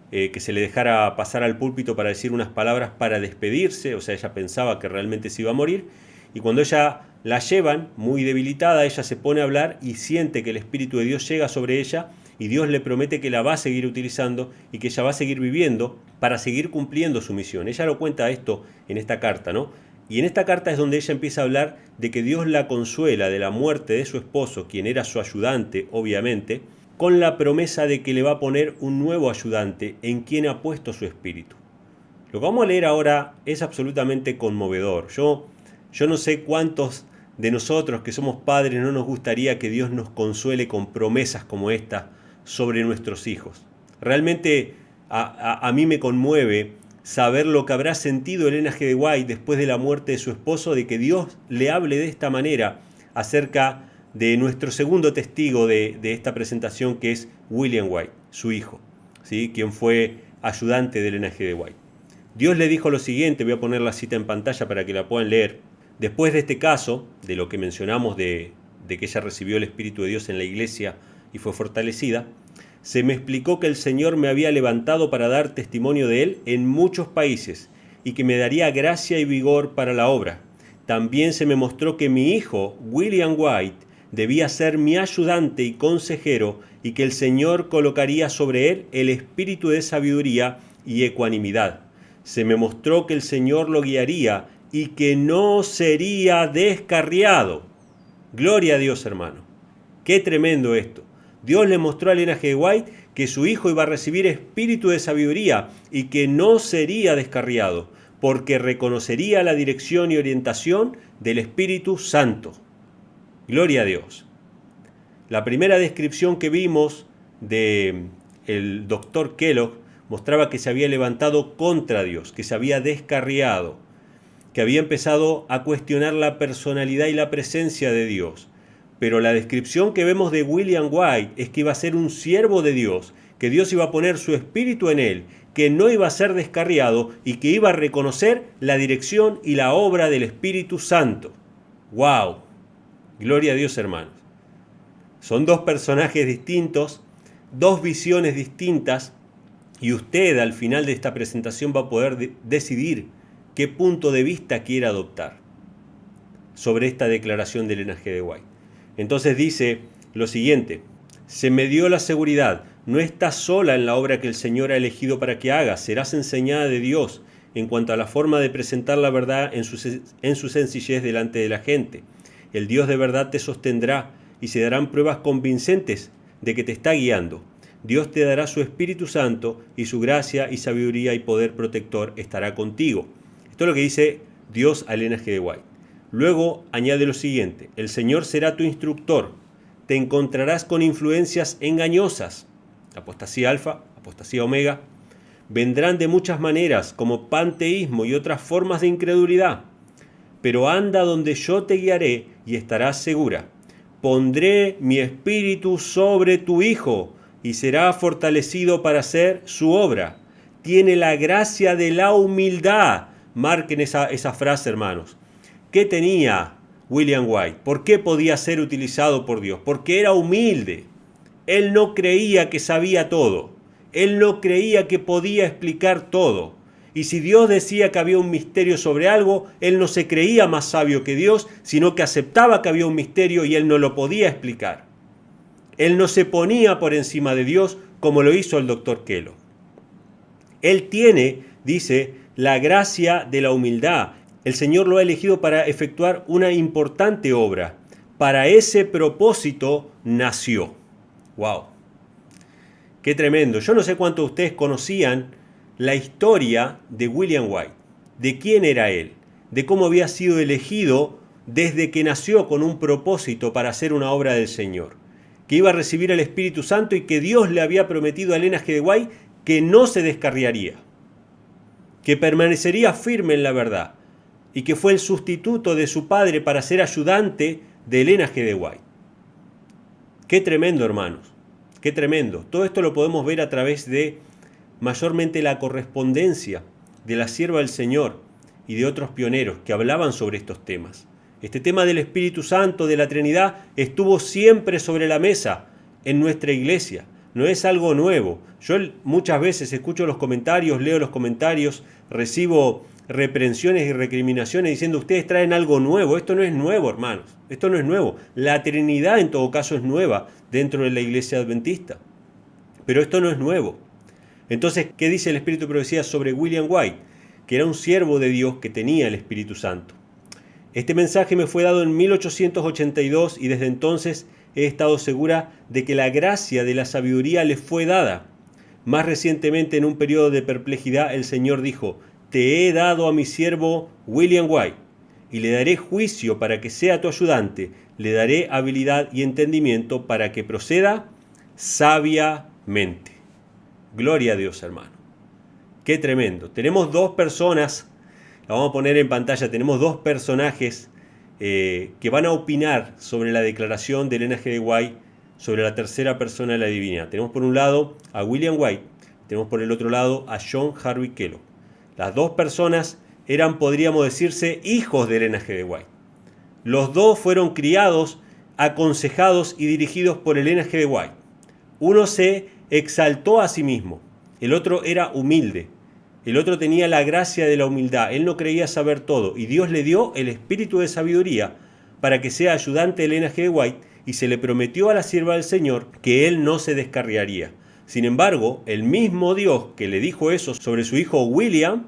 que se le dejara pasar al púlpito para decir unas palabras para despedirse. O sea, ella pensaba que realmente se iba a morir. Y cuando ella la llevan muy debilitada, ella se pone a hablar y siente que el Espíritu de Dios llega sobre ella y Dios le promete que la va a seguir utilizando y que ella va a seguir viviendo para seguir cumpliendo su misión. Ella lo cuenta esto en esta carta, ¿no? Y en esta carta es donde ella empieza a hablar de que Dios la consuela de la muerte de su esposo, quien era su ayudante, obviamente, con la promesa de que le va a poner un nuevo ayudante en quien ha puesto su espíritu. Lo que vamos a leer ahora es absolutamente conmovedor. Yo no sé cuántos de nosotros que somos padres no nos gustaría que Dios nos consuele con promesas como esta sobre nuestros hijos. Realmente a mí me conmueve saber lo que habrá sentido Elena G. de White después de la muerte de su esposo, de que Dios le hable de esta manera acerca de nuestro segundo testigo de esta presentación, que es William White, su hijo, ¿sí? Quien fue ayudante de Elena G. de White. Dios le dijo lo siguiente, voy a poner la cita en pantalla para que la puedan leer. Después de este caso, de lo que mencionamos de que ella recibió el Espíritu de Dios en la iglesia y fue fortalecida, se me explicó que el Señor me había levantado para dar testimonio de Él en muchos países y que me daría gracia y vigor para la obra. También se me mostró que mi hijo, William White, debía ser mi ayudante y consejero y que el Señor colocaría sobre él el espíritu de sabiduría y ecuanimidad. Se me mostró que el Señor lo guiaría y que no sería descarriado. Gloria a Dios, hermano. Qué tremendo esto. Dios le mostró a Elena G. White que su hijo iba a recibir espíritu de sabiduría y que no sería descarriado, porque reconocería la dirección y orientación del Espíritu Santo. Gloria a Dios. La primera descripción que vimos del doctor Kellogg mostraba que se había levantado contra Dios, que se había descarriado, que había empezado a cuestionar la personalidad y la presencia de Dios. Pero la descripción que vemos de William White es que iba a ser un siervo de Dios, que Dios iba a poner su espíritu en él, que no iba a ser descarriado y que iba a reconocer la dirección y la obra del Espíritu Santo. ¡Wow! Gloria a Dios, hermanos. Son dos personajes distintos, dos visiones distintas, y usted al final de esta presentación va a poder decidir qué punto de vista quiere adoptar sobre esta declaración de Ellen G. de White. Entonces dice lo siguiente: se me dio la seguridad, no estás sola en la obra que el Señor ha elegido para que hagas, serás enseñada de Dios en cuanto a la forma de presentar la verdad en su sencillez delante de la gente. El Dios de verdad te sostendrá y se darán pruebas convincentes de que te está guiando. Dios te dará su Espíritu Santo y su gracia y sabiduría y poder protector estará contigo. Esto es lo que dice Dios a Ellen G. de White. Luego añade lo siguiente: el Señor será tu instructor, te encontrarás con influencias engañosas, apostasía alfa, apostasía omega, vendrán de muchas maneras como panteísmo y otras formas de incredulidad, pero anda donde yo te guiaré y estarás segura. Pondré mi espíritu sobre tu hijo y será fortalecido para hacer su obra. Tiene la gracia de la humildad. Marquen esa frase, hermanos. ¿Qué tenía William White? ¿Por qué podía ser utilizado por Dios? Porque era humilde. Él no creía que sabía todo. Él no creía que podía explicar todo. Y si Dios decía que había un misterio sobre algo, él no se creía más sabio que Dios, sino que aceptaba que había un misterio y él no lo podía explicar. Él no se ponía por encima de Dios como lo hizo el Dr. Kellogg. Él tiene, dice, la gracia de la humildad. El Señor lo ha elegido para efectuar una importante obra. Para ese propósito nació. ¡Wow! ¡Qué tremendo! Yo no sé cuántos de ustedes conocían la historia de William White, de quién era él, de cómo había sido elegido desde que nació con un propósito para hacer una obra del Señor, que iba a recibir el Espíritu Santo y que Dios le había prometido a Ellen G. de White que no se descarriaría, que permanecería firme en la verdad y que fue el sustituto de su padre para ser ayudante de Ellen G. de White. ¡Qué tremendo, hermanos! ¡Qué tremendo! Todo esto lo podemos ver a través de mayormente la correspondencia de la sierva del Señor y de otros pioneros que hablaban sobre estos temas. Este tema del Espíritu Santo, de la Trinidad, estuvo siempre sobre la mesa en nuestra iglesia. No es algo nuevo. Yo muchas veces escucho los comentarios, leo los comentarios, recibo reprensiones y recriminaciones diciendo: ustedes traen algo nuevo. Esto no es nuevo, hermanos. Esto no es nuevo. La Trinidad en todo caso es nueva dentro de la iglesia adventista. Pero esto no es nuevo. Entonces, ¿qué dice el Espíritu de Profecía sobre William White? Que era un siervo de Dios que tenía el Espíritu Santo. Este mensaje me fue dado en 1882 y desde entonces he estado segura de que la gracia de la sabiduría le fue dada. Más recientemente, en un periodo de perplejidad, el Señor dijo: te he dado a mi siervo William White y le daré juicio para que sea tu ayudante, le daré habilidad y entendimiento para que proceda sabiamente. Gloria a Dios, hermano. Qué tremendo. Tenemos dos personas, la vamos a poner en pantalla, tenemos dos personajes que van a opinar sobre la declaración de Ellen G. de White sobre la tercera persona de la divinidad. Tenemos por un lado a William White, tenemos por el otro lado a John Harvey Kellogg. Las dos personas eran, podríamos decirse, hijos de Ellen G. de White. Los dos fueron criados, aconsejados y dirigidos por Ellen G. de White. Uno se exaltó a sí mismo, el otro era humilde, el otro tenía la gracia de la humildad, él no creía saber todo y Dios le dio el espíritu de sabiduría para que sea ayudante de Ellen G. de White y se le prometió a la sierva del Señor que él no se descarriaría. Sin embargo, el mismo Dios que le dijo eso sobre su hijo William,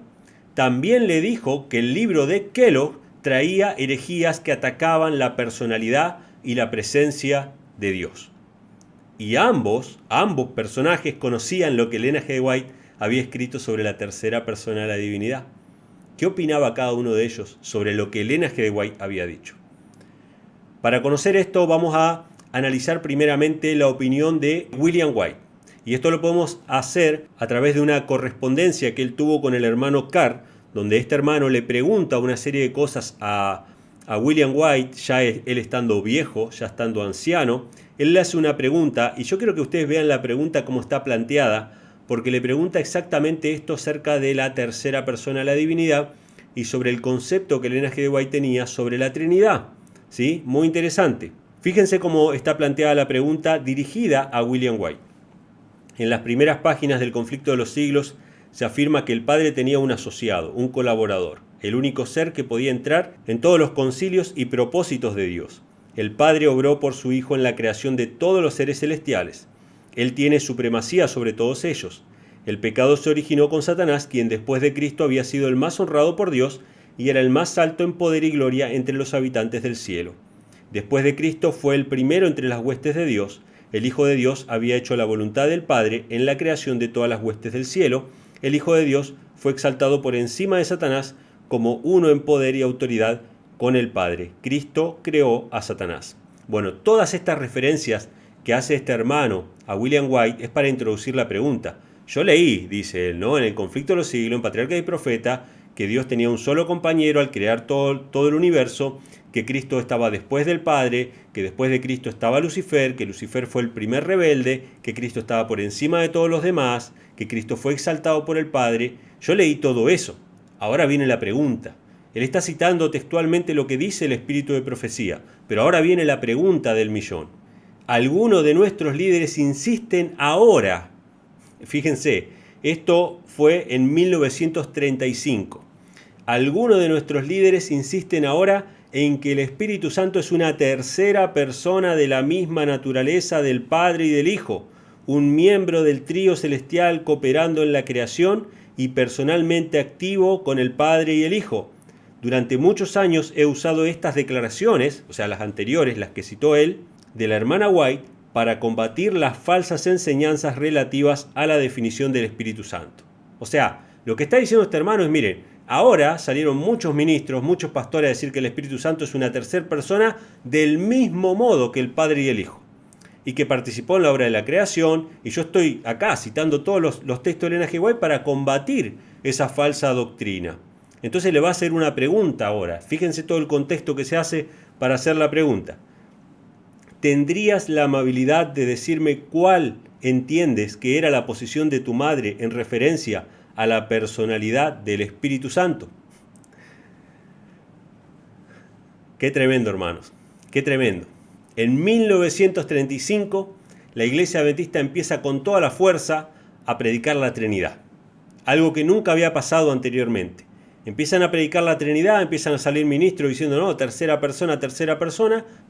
también le dijo que el libro de Kellogg traía herejías que atacaban la personalidad y la presencia de Dios. Y ambos personajes conocían lo que Ellen G. de White había escrito sobre la tercera persona de la divinidad. ¿Qué opinaba cada uno de ellos sobre lo que Ellen G. de White había dicho? Para conocer esto vamos a analizar primeramente la opinión de William White. Y esto lo podemos hacer a través de una correspondencia que él tuvo con el hermano Carr, donde este hermano le pregunta una serie de cosas a William White, ya él estando viejo, ya estando anciano, él le hace una pregunta, y yo quiero que ustedes vean la pregunta como está planteada, porque le pregunta exactamente esto acerca de la tercera persona de la divinidad y sobre el concepto que Elena G. de White tenía sobre la Trinidad. ¿Sí? Muy interesante. Fíjense cómo está planteada la pregunta dirigida a William White. En las primeras páginas del Conflicto de los Siglos se afirma que el Padre tenía un asociado, un colaborador, el único ser que podía entrar en todos los concilios y propósitos de Dios. El Padre obró por su Hijo en la creación de todos los seres celestiales. Él tiene supremacía sobre todos ellos. El pecado se originó con Satanás, quien después de Cristo había sido el más honrado por Dios y era el más alto en poder y gloria entre los habitantes del cielo. Después de Cristo fue el primero entre las huestes de Dios. El Hijo de Dios había hecho la voluntad del Padre en la creación de todas las huestes del cielo. El Hijo de Dios fue exaltado por encima de Satanás como uno en poder y autoridad con el Padre. Cristo creó a Satanás. Bueno, todas estas referencias que hace este hermano a William White es para introducir la pregunta. Yo leí, dice él, ¿no?, en el Conflicto de los Siglos, en Patriarca y Profeta, que Dios tenía un solo compañero al crear todo el universo, que Cristo estaba después del Padre, que después de Cristo estaba Lucifer, que Lucifer fue el primer rebelde, que Cristo estaba por encima de todos los demás, que Cristo fue exaltado por el Padre. Yo leí todo eso. Ahora viene la pregunta. Él está citando textualmente lo que dice el Espíritu de Profecía, pero ahora viene la pregunta del millón. Algunos de nuestros líderes insisten ahora, fíjense, esto fue en 1935, algunos de nuestros líderes insisten ahora en que el Espíritu Santo es una tercera persona de la misma naturaleza del Padre y del Hijo, un miembro del trío celestial cooperando en la creación y personalmente activo con el Padre y el Hijo. Durante muchos años he usado estas declaraciones, o sea, las anteriores, las que citó él, de la hermana White, para combatir las falsas enseñanzas relativas a la definición del Espíritu Santo. O sea, lo que está diciendo este hermano es, miren, ahora salieron muchos ministros, muchos pastores a decir que el Espíritu Santo es una tercera persona del mismo modo que el Padre y el Hijo, y que participó en la obra de la creación, y yo estoy acá citando todos los textos de Elena G. White para combatir esa falsa doctrina. Entonces le va a hacer una pregunta ahora. Fíjense todo el contexto que se hace para hacer la pregunta. ¿Tendrías la amabilidad de decirme cuál entiendes que era la posición de tu madre en referencia a la personalidad del Espíritu Santo? Qué tremendo, hermanos. Qué tremendo. En 1935, la Iglesia Adventista empieza con toda la fuerza a predicar la Trinidad. Algo que nunca había pasado anteriormente. Empiezan a predicar la Trinidad, empiezan a salir ministros diciendo, no, tercera persona,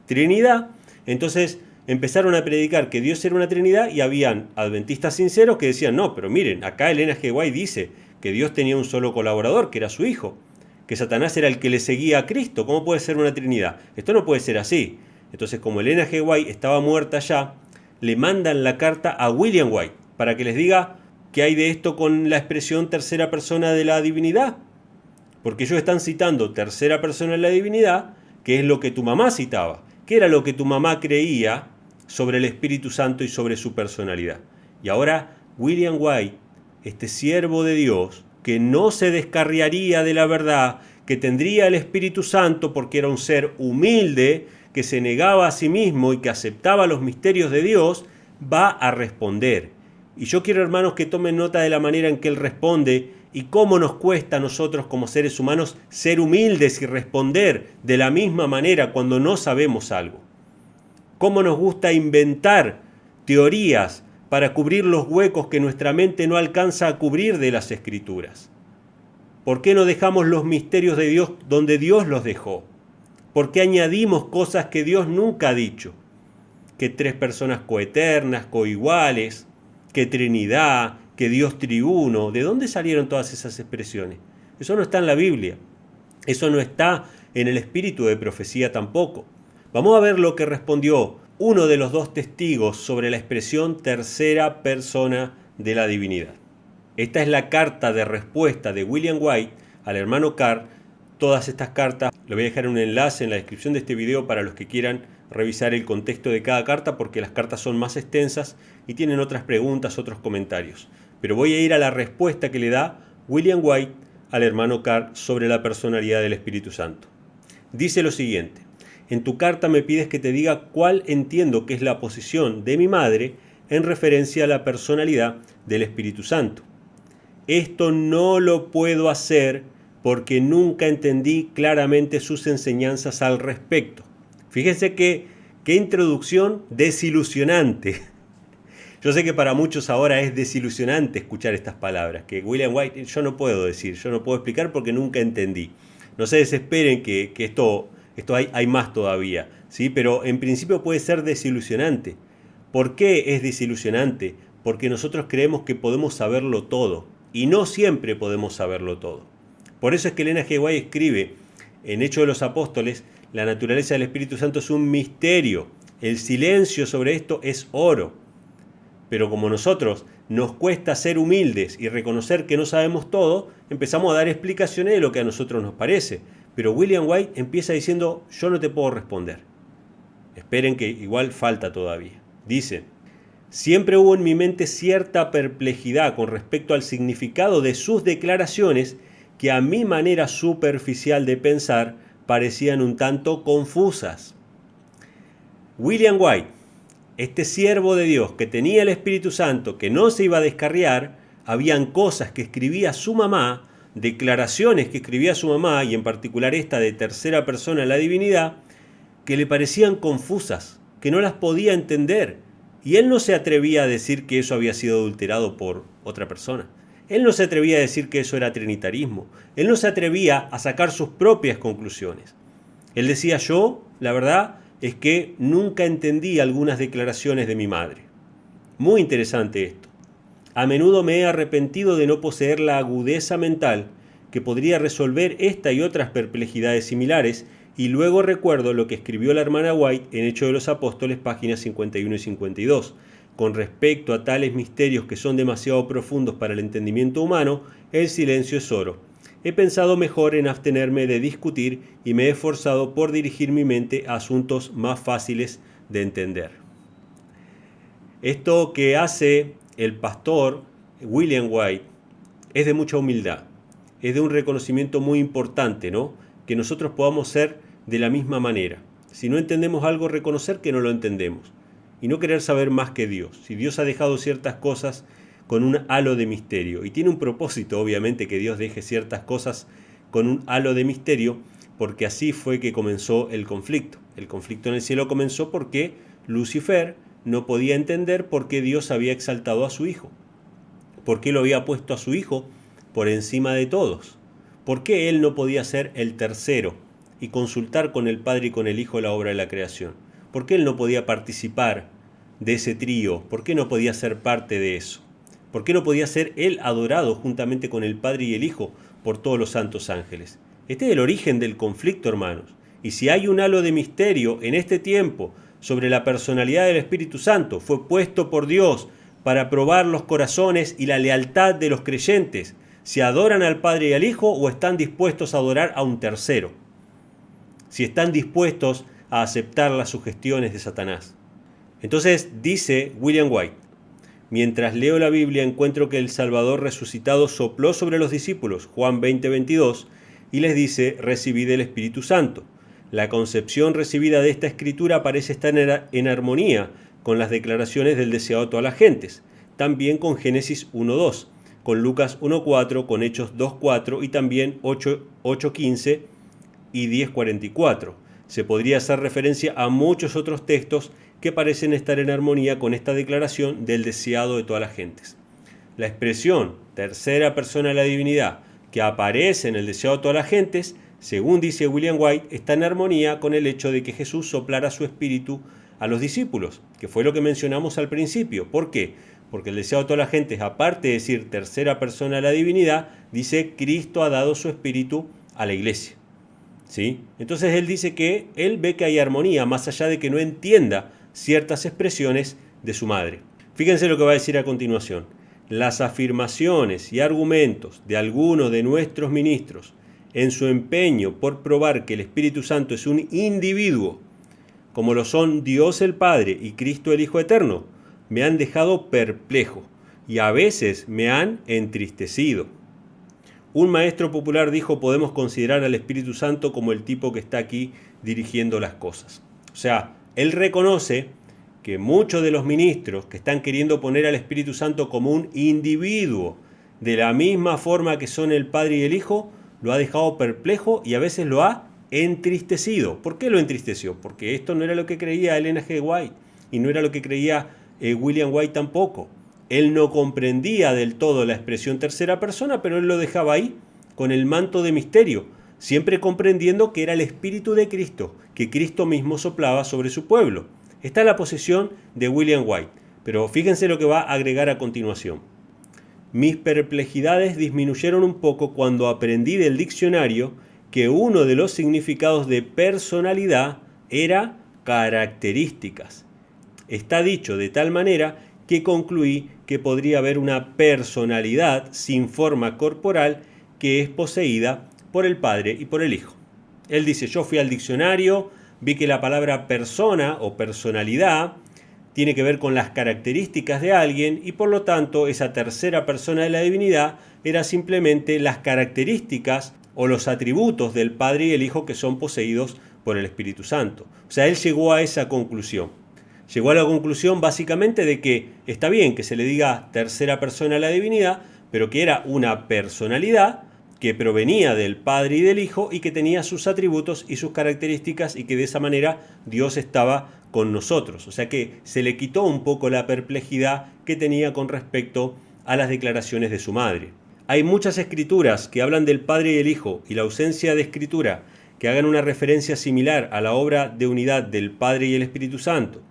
Trinidad. Entonces empezaron a predicar que Dios era una Trinidad y habían adventistas sinceros que decían, no, pero miren, acá Elena G. White dice que Dios tenía un solo colaborador, que era su Hijo, que Satanás era el que le seguía a Cristo. ¿Cómo puede ser una Trinidad? Esto no puede ser así. Entonces, como Elena G. White estaba muerta ya, le mandan la carta a William White para que les diga qué hay de esto con la expresión tercera persona de la divinidad. Porque ellos están citando tercera persona de la divinidad, que es lo que tu mamá citaba, que era lo que tu mamá creía sobre el Espíritu Santo y sobre su personalidad. Y ahora William White, este siervo de Dios, que no se descarriaría de la verdad, que tendría el Espíritu Santo porque era un ser humilde, que se negaba a sí mismo y que aceptaba los misterios de Dios, va a responder. Y yo quiero, hermanos, que tomen nota de la manera en que él responde y cómo nos cuesta a nosotros como seres humanos ser humildes y responder de la misma manera cuando no sabemos algo. Cómo nos gusta inventar teorías para cubrir los huecos que nuestra mente no alcanza a cubrir de las Escrituras. ¿Por qué no dejamos los misterios de Dios donde Dios los dejó? ¿Por qué añadimos cosas que Dios nunca ha dicho? Que tres personas coeternas, coiguales, que Trinidad, que Dios triuno. ¿De dónde salieron todas esas expresiones? Eso no está en la Biblia. Eso no está en el Espíritu de Profecía tampoco. Vamos a ver lo que respondió uno de los dos testigos sobre la expresión tercera persona de la divinidad. Esta es la carta de respuesta de William White al hermano Carr. Todas estas cartas, le voy a dejar un enlace en la descripción de este video para los que quieran revisar el contexto de cada carta, porque las cartas son más extensas y tienen otras preguntas, otros comentarios. Pero voy a ir a la respuesta que le da William White al hermano Carr sobre la personalidad del Espíritu Santo. Dice lo siguiente: En tu carta me pides que te diga cuál entiendo que es la posición de mi madre en referencia a la personalidad del Espíritu Santo. Esto no lo puedo hacer porque nunca entendí claramente sus enseñanzas al respecto. Fíjense qué introducción desilusionante. Yo sé que para muchos ahora es desilusionante escuchar estas palabras, que William White, yo no puedo explicar porque nunca entendí. No se desesperen que esto hay más todavía, ¿sí? Pero en principio puede ser desilusionante. ¿Por qué es desilusionante? Porque nosotros creemos que podemos saberlo todo, y no siempre podemos saberlo todo. Por eso es que Elena G. White escribe en Hechos de los Apóstoles: la naturaleza del Espíritu Santo es un misterio, el silencio sobre esto es oro. Pero como nosotros nos cuesta ser humildes y reconocer que no sabemos todo, empezamos a dar explicaciones de lo que a nosotros nos parece. Pero William White empieza diciendo: yo no te puedo responder. Esperen que igual falta todavía. Dice: siempre hubo en mi mente cierta perplejidad con respecto al significado de sus declaraciones que a mi manera superficial de pensar parecían un tanto confusas. William White, este siervo de Dios que tenía el Espíritu Santo, que no se iba a descarriar, habían cosas que escribía su mamá, declaraciones que escribía su mamá, y en particular esta de tercera persona en la divinidad, que le parecían confusas, que no las podía entender. Y él no se atrevía a decir que eso había sido adulterado por otra persona. Él no se atrevía a decir que eso era trinitarismo. Él no se atrevía a sacar sus propias conclusiones. Él decía: yo, la verdad, es que nunca entendí algunas declaraciones de mi madre. Muy interesante esto. A menudo me he arrepentido de no poseer la agudeza mental que podría resolver esta y otras perplejidades similares, y luego recuerdo lo que escribió la hermana White en Hechos de los Apóstoles, páginas 51 y 52. Con respecto a tales misterios que son demasiado profundos para el entendimiento humano, el silencio es oro. He pensado mejor en abstenerme de discutir y me he esforzado por dirigir mi mente a asuntos más fáciles de entender. Esto que hace el pastor William White es de mucha humildad, es de un reconocimiento muy importante, ¿no? Que nosotros podamos ser de la misma manera. Si no entendemos algo, reconocer que no lo entendemos y no querer saber más que Dios. Si Dios ha dejado ciertas cosas con un halo de misterio, y tiene un propósito obviamente que Dios deje ciertas cosas con un halo de misterio, porque así fue que comenzó el conflicto. El conflicto en el cielo comenzó porque Lucifer no podía entender por qué Dios había exaltado a su hijo, por qué lo había puesto a su hijo por encima de todos, por qué él no podía ser el tercero y consultar con el Padre y con el Hijo la obra de la creación, por qué él no podía participar de ese trío, por qué no podía ser parte de eso, por qué no podía ser él adorado juntamente con el Padre y el Hijo por todos los santos ángeles. Este es el origen del conflicto, hermanos, y si hay un halo de misterio en este tiempo sobre la personalidad del Espíritu Santo, fue puesto por Dios para probar los corazones y la lealtad de los creyentes, si adoran al Padre y al Hijo o están dispuestos a adorar a un tercero, si están dispuestos a aceptar las sugestiones de Satanás. Entonces dice William White: mientras leo la Biblia encuentro que el Salvador resucitado sopló sobre los discípulos, Juan 20:22, y les dice: recibid el Espíritu Santo. La concepción recibida de esta escritura parece estar en armonía con las declaraciones del deseado de todas las gentes, también con Génesis 1:2, con Lucas 1:4, con Hechos 2:4 y también 8:15 y 10:44. Se podría hacer referencia a muchos otros textos que parecen estar en armonía con esta declaración del deseado de todas las gentes. La expresión tercera persona de la divinidad que aparece en el deseado de todas las gentes, según dice William White, está en armonía con el hecho de que Jesús soplara su espíritu a los discípulos, que fue lo que mencionamos al principio. ¿Por qué? Porque el deseado de todas las gentes, aparte de decir tercera persona de la divinidad, dice Cristo ha dado su espíritu a la iglesia. ¿Sí? Entonces él dice que él ve que hay armonía, más allá de que no entienda ciertas expresiones de su madre. Fíjense lo que va a decir a continuación. Las afirmaciones y argumentos de algunos de nuestros ministros en su empeño por probar que el Espíritu Santo es un individuo, como lo son Dios el Padre y Cristo el Hijo Eterno, me han dejado perplejo y a veces me han entristecido. Un maestro popular dijo, podemos considerar al Espíritu Santo como el tipo que está aquí dirigiendo las cosas. O sea, él reconoce que muchos de los ministros que están queriendo poner al Espíritu Santo como un individuo, de la misma forma que son el Padre y el Hijo, lo ha dejado perplejo y a veces lo ha entristecido. ¿Por qué lo entristeció? Porque esto no era lo que creía Ellen G. White y no era lo que creía William White tampoco. Él no comprendía del todo la expresión tercera persona, pero él lo dejaba ahí con el manto de misterio, siempre comprendiendo que era el Espíritu de Cristo, que Cristo mismo soplaba sobre su pueblo. Esta es la posición de William White, pero fíjense lo que va a agregar a continuación. Mis perplejidades disminuyeron un poco cuando aprendí del diccionario que uno de los significados de personalidad era características. Está dicho de tal manera que concluí que podría haber una personalidad sin forma corporal que es poseída por el Padre y por el Hijo. Él dice, yo fui al diccionario, vi que la palabra persona o personalidad tiene que ver con las características de alguien y por lo tanto esa tercera persona de la divinidad era simplemente las características o los atributos del Padre y el Hijo que son poseídos por el Espíritu Santo. O sea, él llegó a esa conclusión. Llegó a la conclusión básicamente de que está bien que se le diga tercera persona a la divinidad, pero que era una personalidad que provenía del Padre y del Hijo y que tenía sus atributos y sus características y que de esa manera Dios estaba con nosotros. O sea que se le quitó un poco la perplejidad que tenía con respecto a las declaraciones de su madre. Hay muchas escrituras que hablan del Padre y el Hijo y la ausencia de escritura que hagan una referencia similar a la obra de unidad del Padre y el Espíritu Santo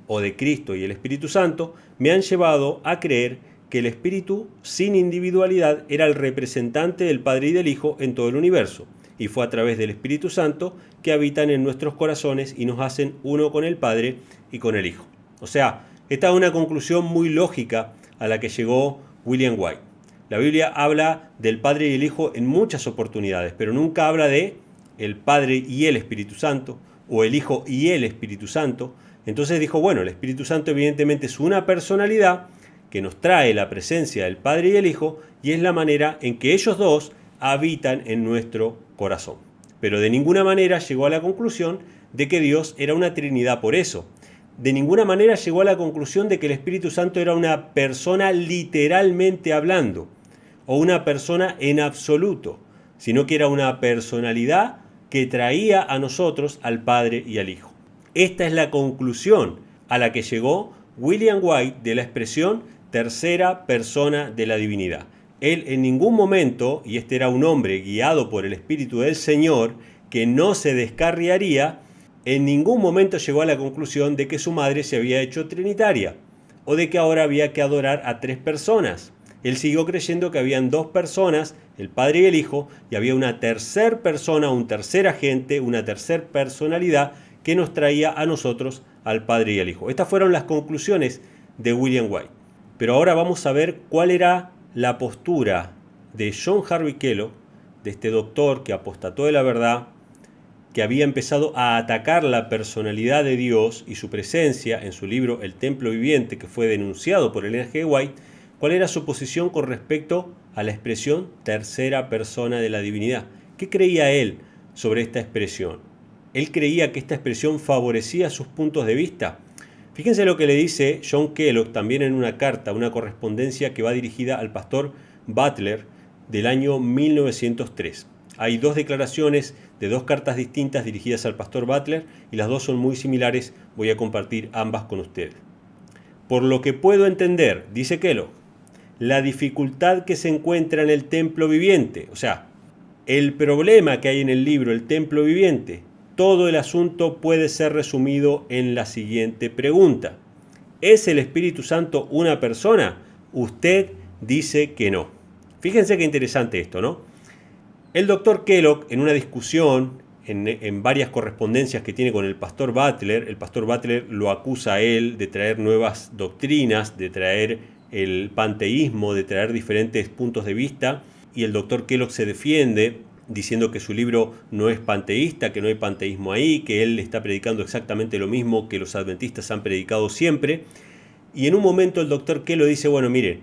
o de Cristo y el Espíritu Santo me han llevado a creer que el Espíritu sin individualidad era el representante del Padre y del Hijo en todo el universo, y fue a través del Espíritu Santo que habitan en nuestros corazones y nos hacen uno con el Padre y con el Hijo. O sea, esta es una conclusión muy lógica a la que llegó William White. La Biblia habla del Padre y el Hijo en muchas oportunidades, pero nunca habla de el Padre y el Espíritu Santo, o el Hijo y el Espíritu Santo. Entonces dijo, bueno, el Espíritu Santo evidentemente es una personalidad que nos trae la presencia del Padre y el Hijo, y es la manera en que ellos dos habitan en nuestro corazón. Pero de ninguna manera llegó a la conclusión de que Dios era una Trinidad por eso. De ninguna manera llegó a la conclusión de que el Espíritu Santo era una persona literalmente hablando, o una persona en absoluto, sino que era una personalidad que traía a nosotros al Padre y al Hijo. Esta es la conclusión a la que llegó William White de la expresión tercera persona de la divinidad. Él en ningún momento, y este era un hombre guiado por el Espíritu del Señor, que no se descarriaría, en ningún momento llegó a la conclusión de que su madre se había hecho trinitaria, o de que ahora había que adorar a tres personas. Él siguió creyendo que habían dos personas, el Padre y el Hijo, y había una tercer persona, un tercer agente, una tercer personalidad que nos traía a nosotros al Padre y al Hijo. Estas fueron las conclusiones de William White. Pero ahora vamos a ver cuál era la postura de John Harvey Kellogg, de este doctor que apostató de la verdad, que había empezado a atacar la personalidad de Dios y su presencia en su libro El Templo Viviente, que fue denunciado por Ellen G. White. ¿Cuál era su posición con respecto a la expresión tercera persona de la divinidad? ¿Qué creía él sobre esta expresión? ¿Él creía que esta expresión favorecía sus puntos de vista? Fíjense lo que le dice John Kellogg también en una carta, una correspondencia que va dirigida al pastor Butler del año 1903. Hay dos declaraciones de dos cartas distintas dirigidas al pastor Butler y las dos son muy similares. Voy a compartir ambas con ustedes. Por lo que puedo entender, dice Kellogg, la dificultad que se encuentra en el templo viviente, o sea, el problema que hay en el libro El Templo Viviente, todo el asunto puede ser resumido en la siguiente pregunta. ¿Es el Espíritu Santo una persona? Usted dice que no. Fíjense qué interesante esto, ¿no? El doctor Kellogg, en una discusión, en varias correspondencias que tiene con el pastor Butler lo acusa a él de traer nuevas doctrinas, de traer el panteísmo, de traer diferentes puntos de vista, y el doctor Kellogg se defiende diciendo que su libro no es panteísta, que no hay panteísmo ahí, que él está predicando exactamente lo mismo que los adventistas han predicado siempre. Y en un momento el doctor Kellogg dice, bueno, miren,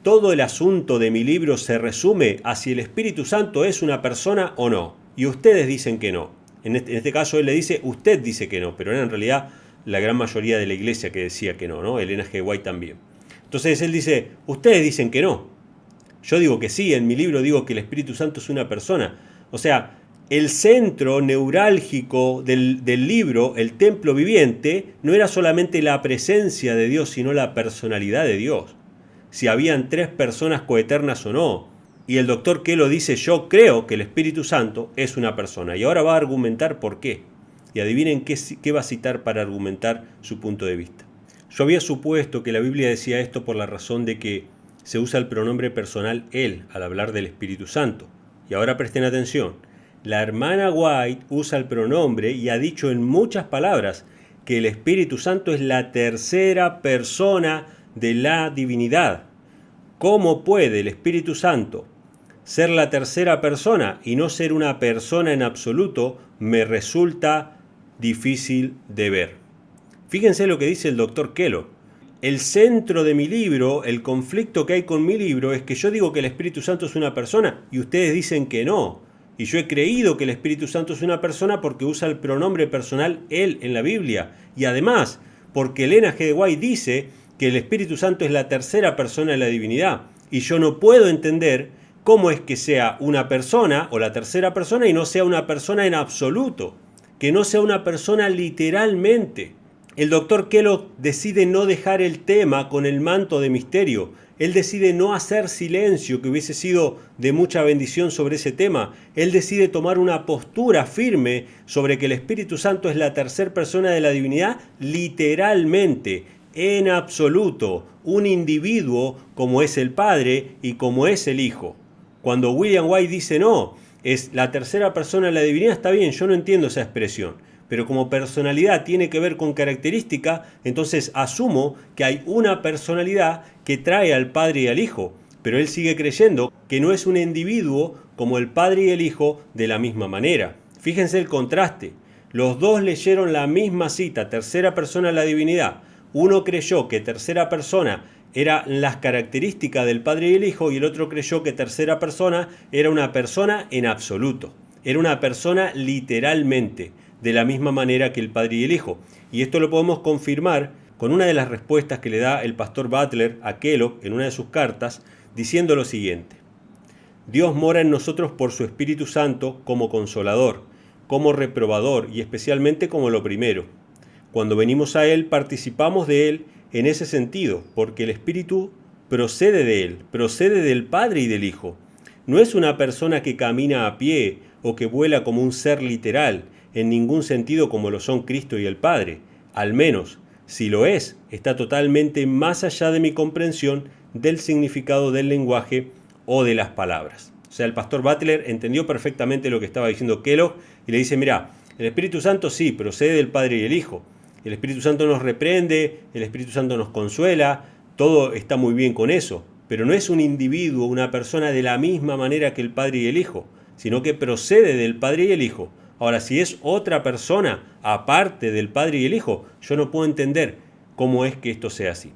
todo el asunto de mi libro se resume a si el Espíritu Santo es una persona o no. Y ustedes dicen que no. En este caso él le dice, usted dice que no, pero era en realidad la gran mayoría de la iglesia que decía que no, ¿no? Elena G. White también. Entonces él dice, ustedes dicen que no. Yo digo que sí, en mi libro digo que el Espíritu Santo es una persona. O sea, el centro neurálgico del libro, el templo viviente, no era solamente la presencia de Dios, sino la personalidad de Dios. Si habían 3 personas coeternas o no. Y el doctor Kelo dice, yo creo que el Espíritu Santo es una persona. Y ahora va a argumentar por qué. Y adivinen qué va a citar para argumentar su punto de vista. Yo había supuesto que la Biblia decía esto por la razón de que se usa el pronombre personal él al hablar del Espíritu Santo. Y ahora presten atención. La hermana White usa el pronombre y ha dicho en muchas palabras que el Espíritu Santo es la tercera persona de la divinidad. ¿Cómo puede el Espíritu Santo ser la tercera persona y no ser una persona en absoluto? Me resulta difícil de ver. Fíjense lo que dice el doctor Kellogg. El centro de mi libro, el conflicto que hay con mi libro, es que yo digo que el Espíritu Santo es una persona y ustedes dicen que no. Y yo he creído que el Espíritu Santo es una persona porque usa el pronombre personal él en la Biblia. Y además, porque Elena G. White dice que el Espíritu Santo es la tercera persona de la divinidad. Y yo no puedo entender cómo es que sea una persona o la tercera persona y no sea una persona en absoluto. Que no sea una persona literalmente. El doctor Kellogg decide no dejar el tema con el manto de misterio. Él decide no hacer silencio, que hubiese sido de mucha bendición sobre ese tema. Él decide tomar una postura firme sobre que el Espíritu Santo es la tercera persona de la divinidad, literalmente, en absoluto, un individuo como es el Padre y como es el Hijo. Cuando William White dice no, es la tercera persona de la divinidad, está bien, yo no entiendo esa expresión. Pero como personalidad tiene que ver con característica, entonces asumo que hay una personalidad que trae al Padre y al Hijo. Pero él sigue creyendo que no es un individuo como el Padre y el Hijo de la misma manera. Fíjense el contraste. Los dos leyeron la misma cita, tercera persona de la divinidad. Uno creyó que tercera persona eran las características del Padre y el Hijo, y el otro creyó que tercera persona era una persona en absoluto. Era una persona literalmente, de la misma manera que el Padre y el Hijo. Y esto lo podemos confirmar con una de las respuestas que le da el pastor Butler a Kellogg en una de sus cartas, diciendo lo siguiente: Dios mora en nosotros por su Espíritu Santo como consolador, como reprobador y especialmente como lo primero. Cuando venimos a Él, participamos de Él en ese sentido, porque el Espíritu procede de Él, procede del Padre y del Hijo. No es una persona que camina a pie o que vuela como un ser literal, en ningún sentido como lo son Cristo y el Padre. Al menos, si lo es, está totalmente más allá de mi comprensión del significado del lenguaje o de las palabras. O sea, el pastor Butler entendió perfectamente lo que estaba diciendo Kellogg y le dice, mira, el Espíritu Santo sí, procede del Padre y el Hijo. El Espíritu Santo nos reprende, el Espíritu Santo nos consuela, todo está muy bien con eso, pero no es un individuo, una persona de la misma manera que el Padre y el Hijo, sino que procede del Padre y el Hijo. Ahora, si es otra persona aparte del Padre y el Hijo, yo no puedo entender cómo es que esto sea así.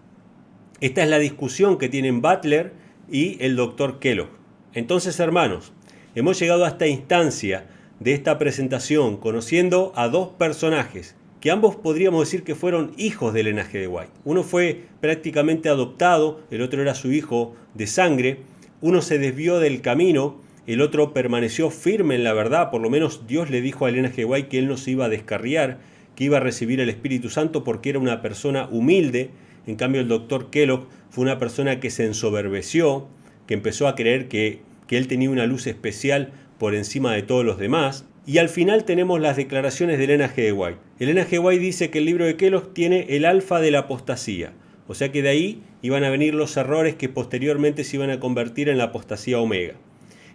Esta es la discusión que tienen Butler y el doctor Kellogg. Entonces, hermanos, hemos llegado a esta instancia de esta presentación conociendo a dos personajes que ambos podríamos decir que fueron hijos del linaje de White. Uno fue prácticamente adoptado, el otro era su hijo de sangre. Uno se desvió del camino, el otro permaneció firme en la verdad. Por lo menos Dios le dijo a Elena G. White que él no se iba a descarriar, que iba a recibir el Espíritu Santo porque era una persona humilde. En cambio, el doctor Kellogg fue una persona que se ensoberbeció, que empezó a creer que él tenía una luz especial por encima de todos los demás. Y al final tenemos las declaraciones de Elena G. White. Elena G. White dice que el libro de Kellogg tiene el alfa de la apostasía. O sea que de ahí iban a venir los errores que posteriormente se iban a convertir en la apostasía omega.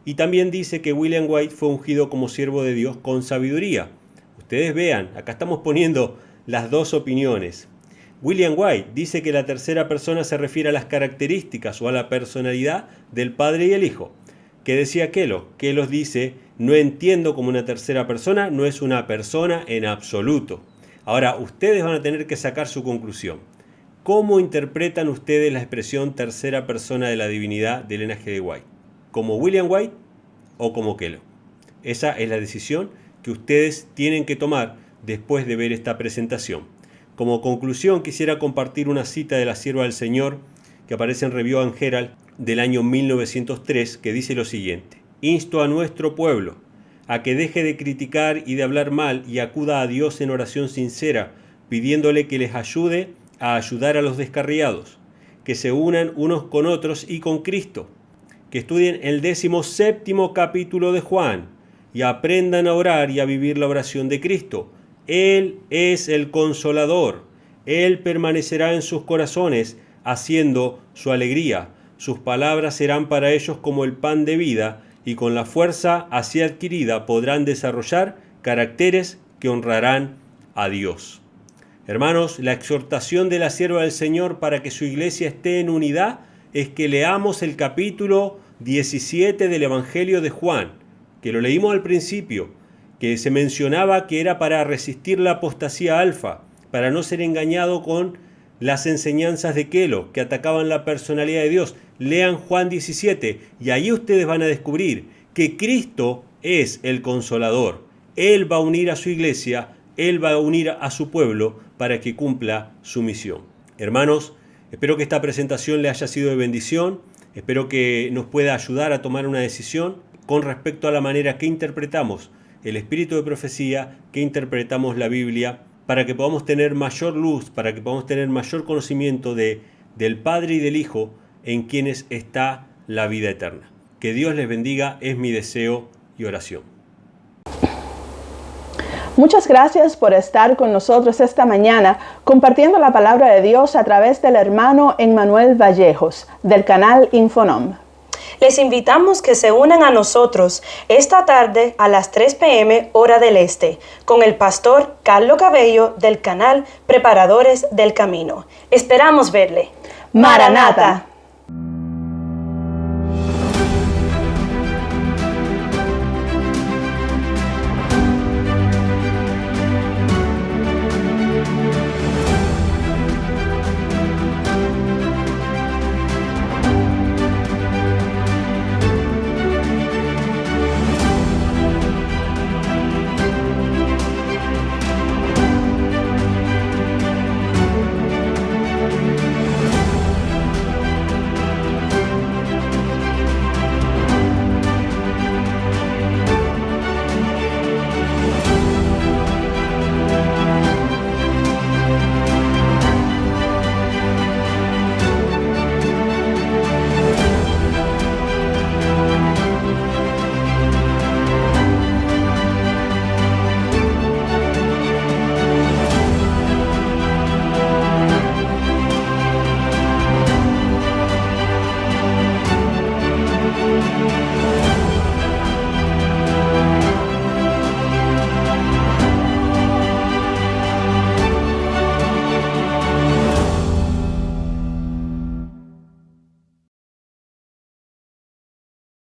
Y también dice que William White fue ungido como siervo de Dios con sabiduría. Ustedes vean, acá estamos poniendo las dos opiniones. William White dice que la tercera persona se refiere a las características o a la personalidad del Padre y el Hijo. ¿Qué decía Kellogg? Kellogg dice, no entiendo como una tercera persona, no es una persona en absoluto. Ahora, ustedes van a tener que sacar su conclusión. ¿cómo interpretan ustedes la expresión tercera persona de la divinidad de Elena G. de White? ¿Como William White o como Kellogg? Esa es la decisión que ustedes tienen que tomar después de ver esta presentación. Como conclusión, quisiera compartir una cita de la sierva del Señor que aparece en Review and Herald del año 1903, que dice lo siguiente: insto a nuestro pueblo a que deje de criticar y de hablar mal y acuda a Dios en oración sincera, pidiéndole que les ayude a ayudar a los descarriados, que se unan unos con otros y con Cristo, que estudien el 17º capítulo de Juan y aprendan a orar y a vivir la oración de Cristo. Él es el Consolador. Él permanecerá en sus corazones, haciendo su alegría. Sus palabras serán para ellos como el pan de vida, y con la fuerza así adquirida podrán desarrollar caracteres que honrarán a Dios. Hermanos, la exhortación de la sierva del Señor para que su iglesia esté en unidad es que leamos el capítulo 17 del Evangelio de Juan, que lo leímos al principio, que se mencionaba que era para resistir la apostasía alfa, para no ser engañado con las enseñanzas de Kellogg que atacaban la personalidad de Dios. Lean Juan 17 y ahí ustedes van a descubrir que Cristo es el Consolador. Él va a unir a su iglesia, Él va a unir a su pueblo para que cumpla su misión. Hermanos, espero que esta presentación le haya sido de bendición, espero que nos pueda ayudar a tomar una decisión con respecto a la manera que interpretamos el espíritu de profecía, que interpretamos la Biblia, para que podamos tener mayor luz, para que podamos tener mayor conocimiento del Padre y del Hijo, en quienes está la vida eterna. Que Dios les bendiga, es mi deseo y oración. Muchas gracias por estar con nosotros esta mañana compartiendo la palabra de Dios a través del hermano Emmanuel Vallejos del canal Infonom. Les invitamos que se unan a nosotros esta tarde a las 3 p.m. hora del este con el pastor Carlos Cabello del canal Preparadores del Camino. Esperamos verle. Maranata.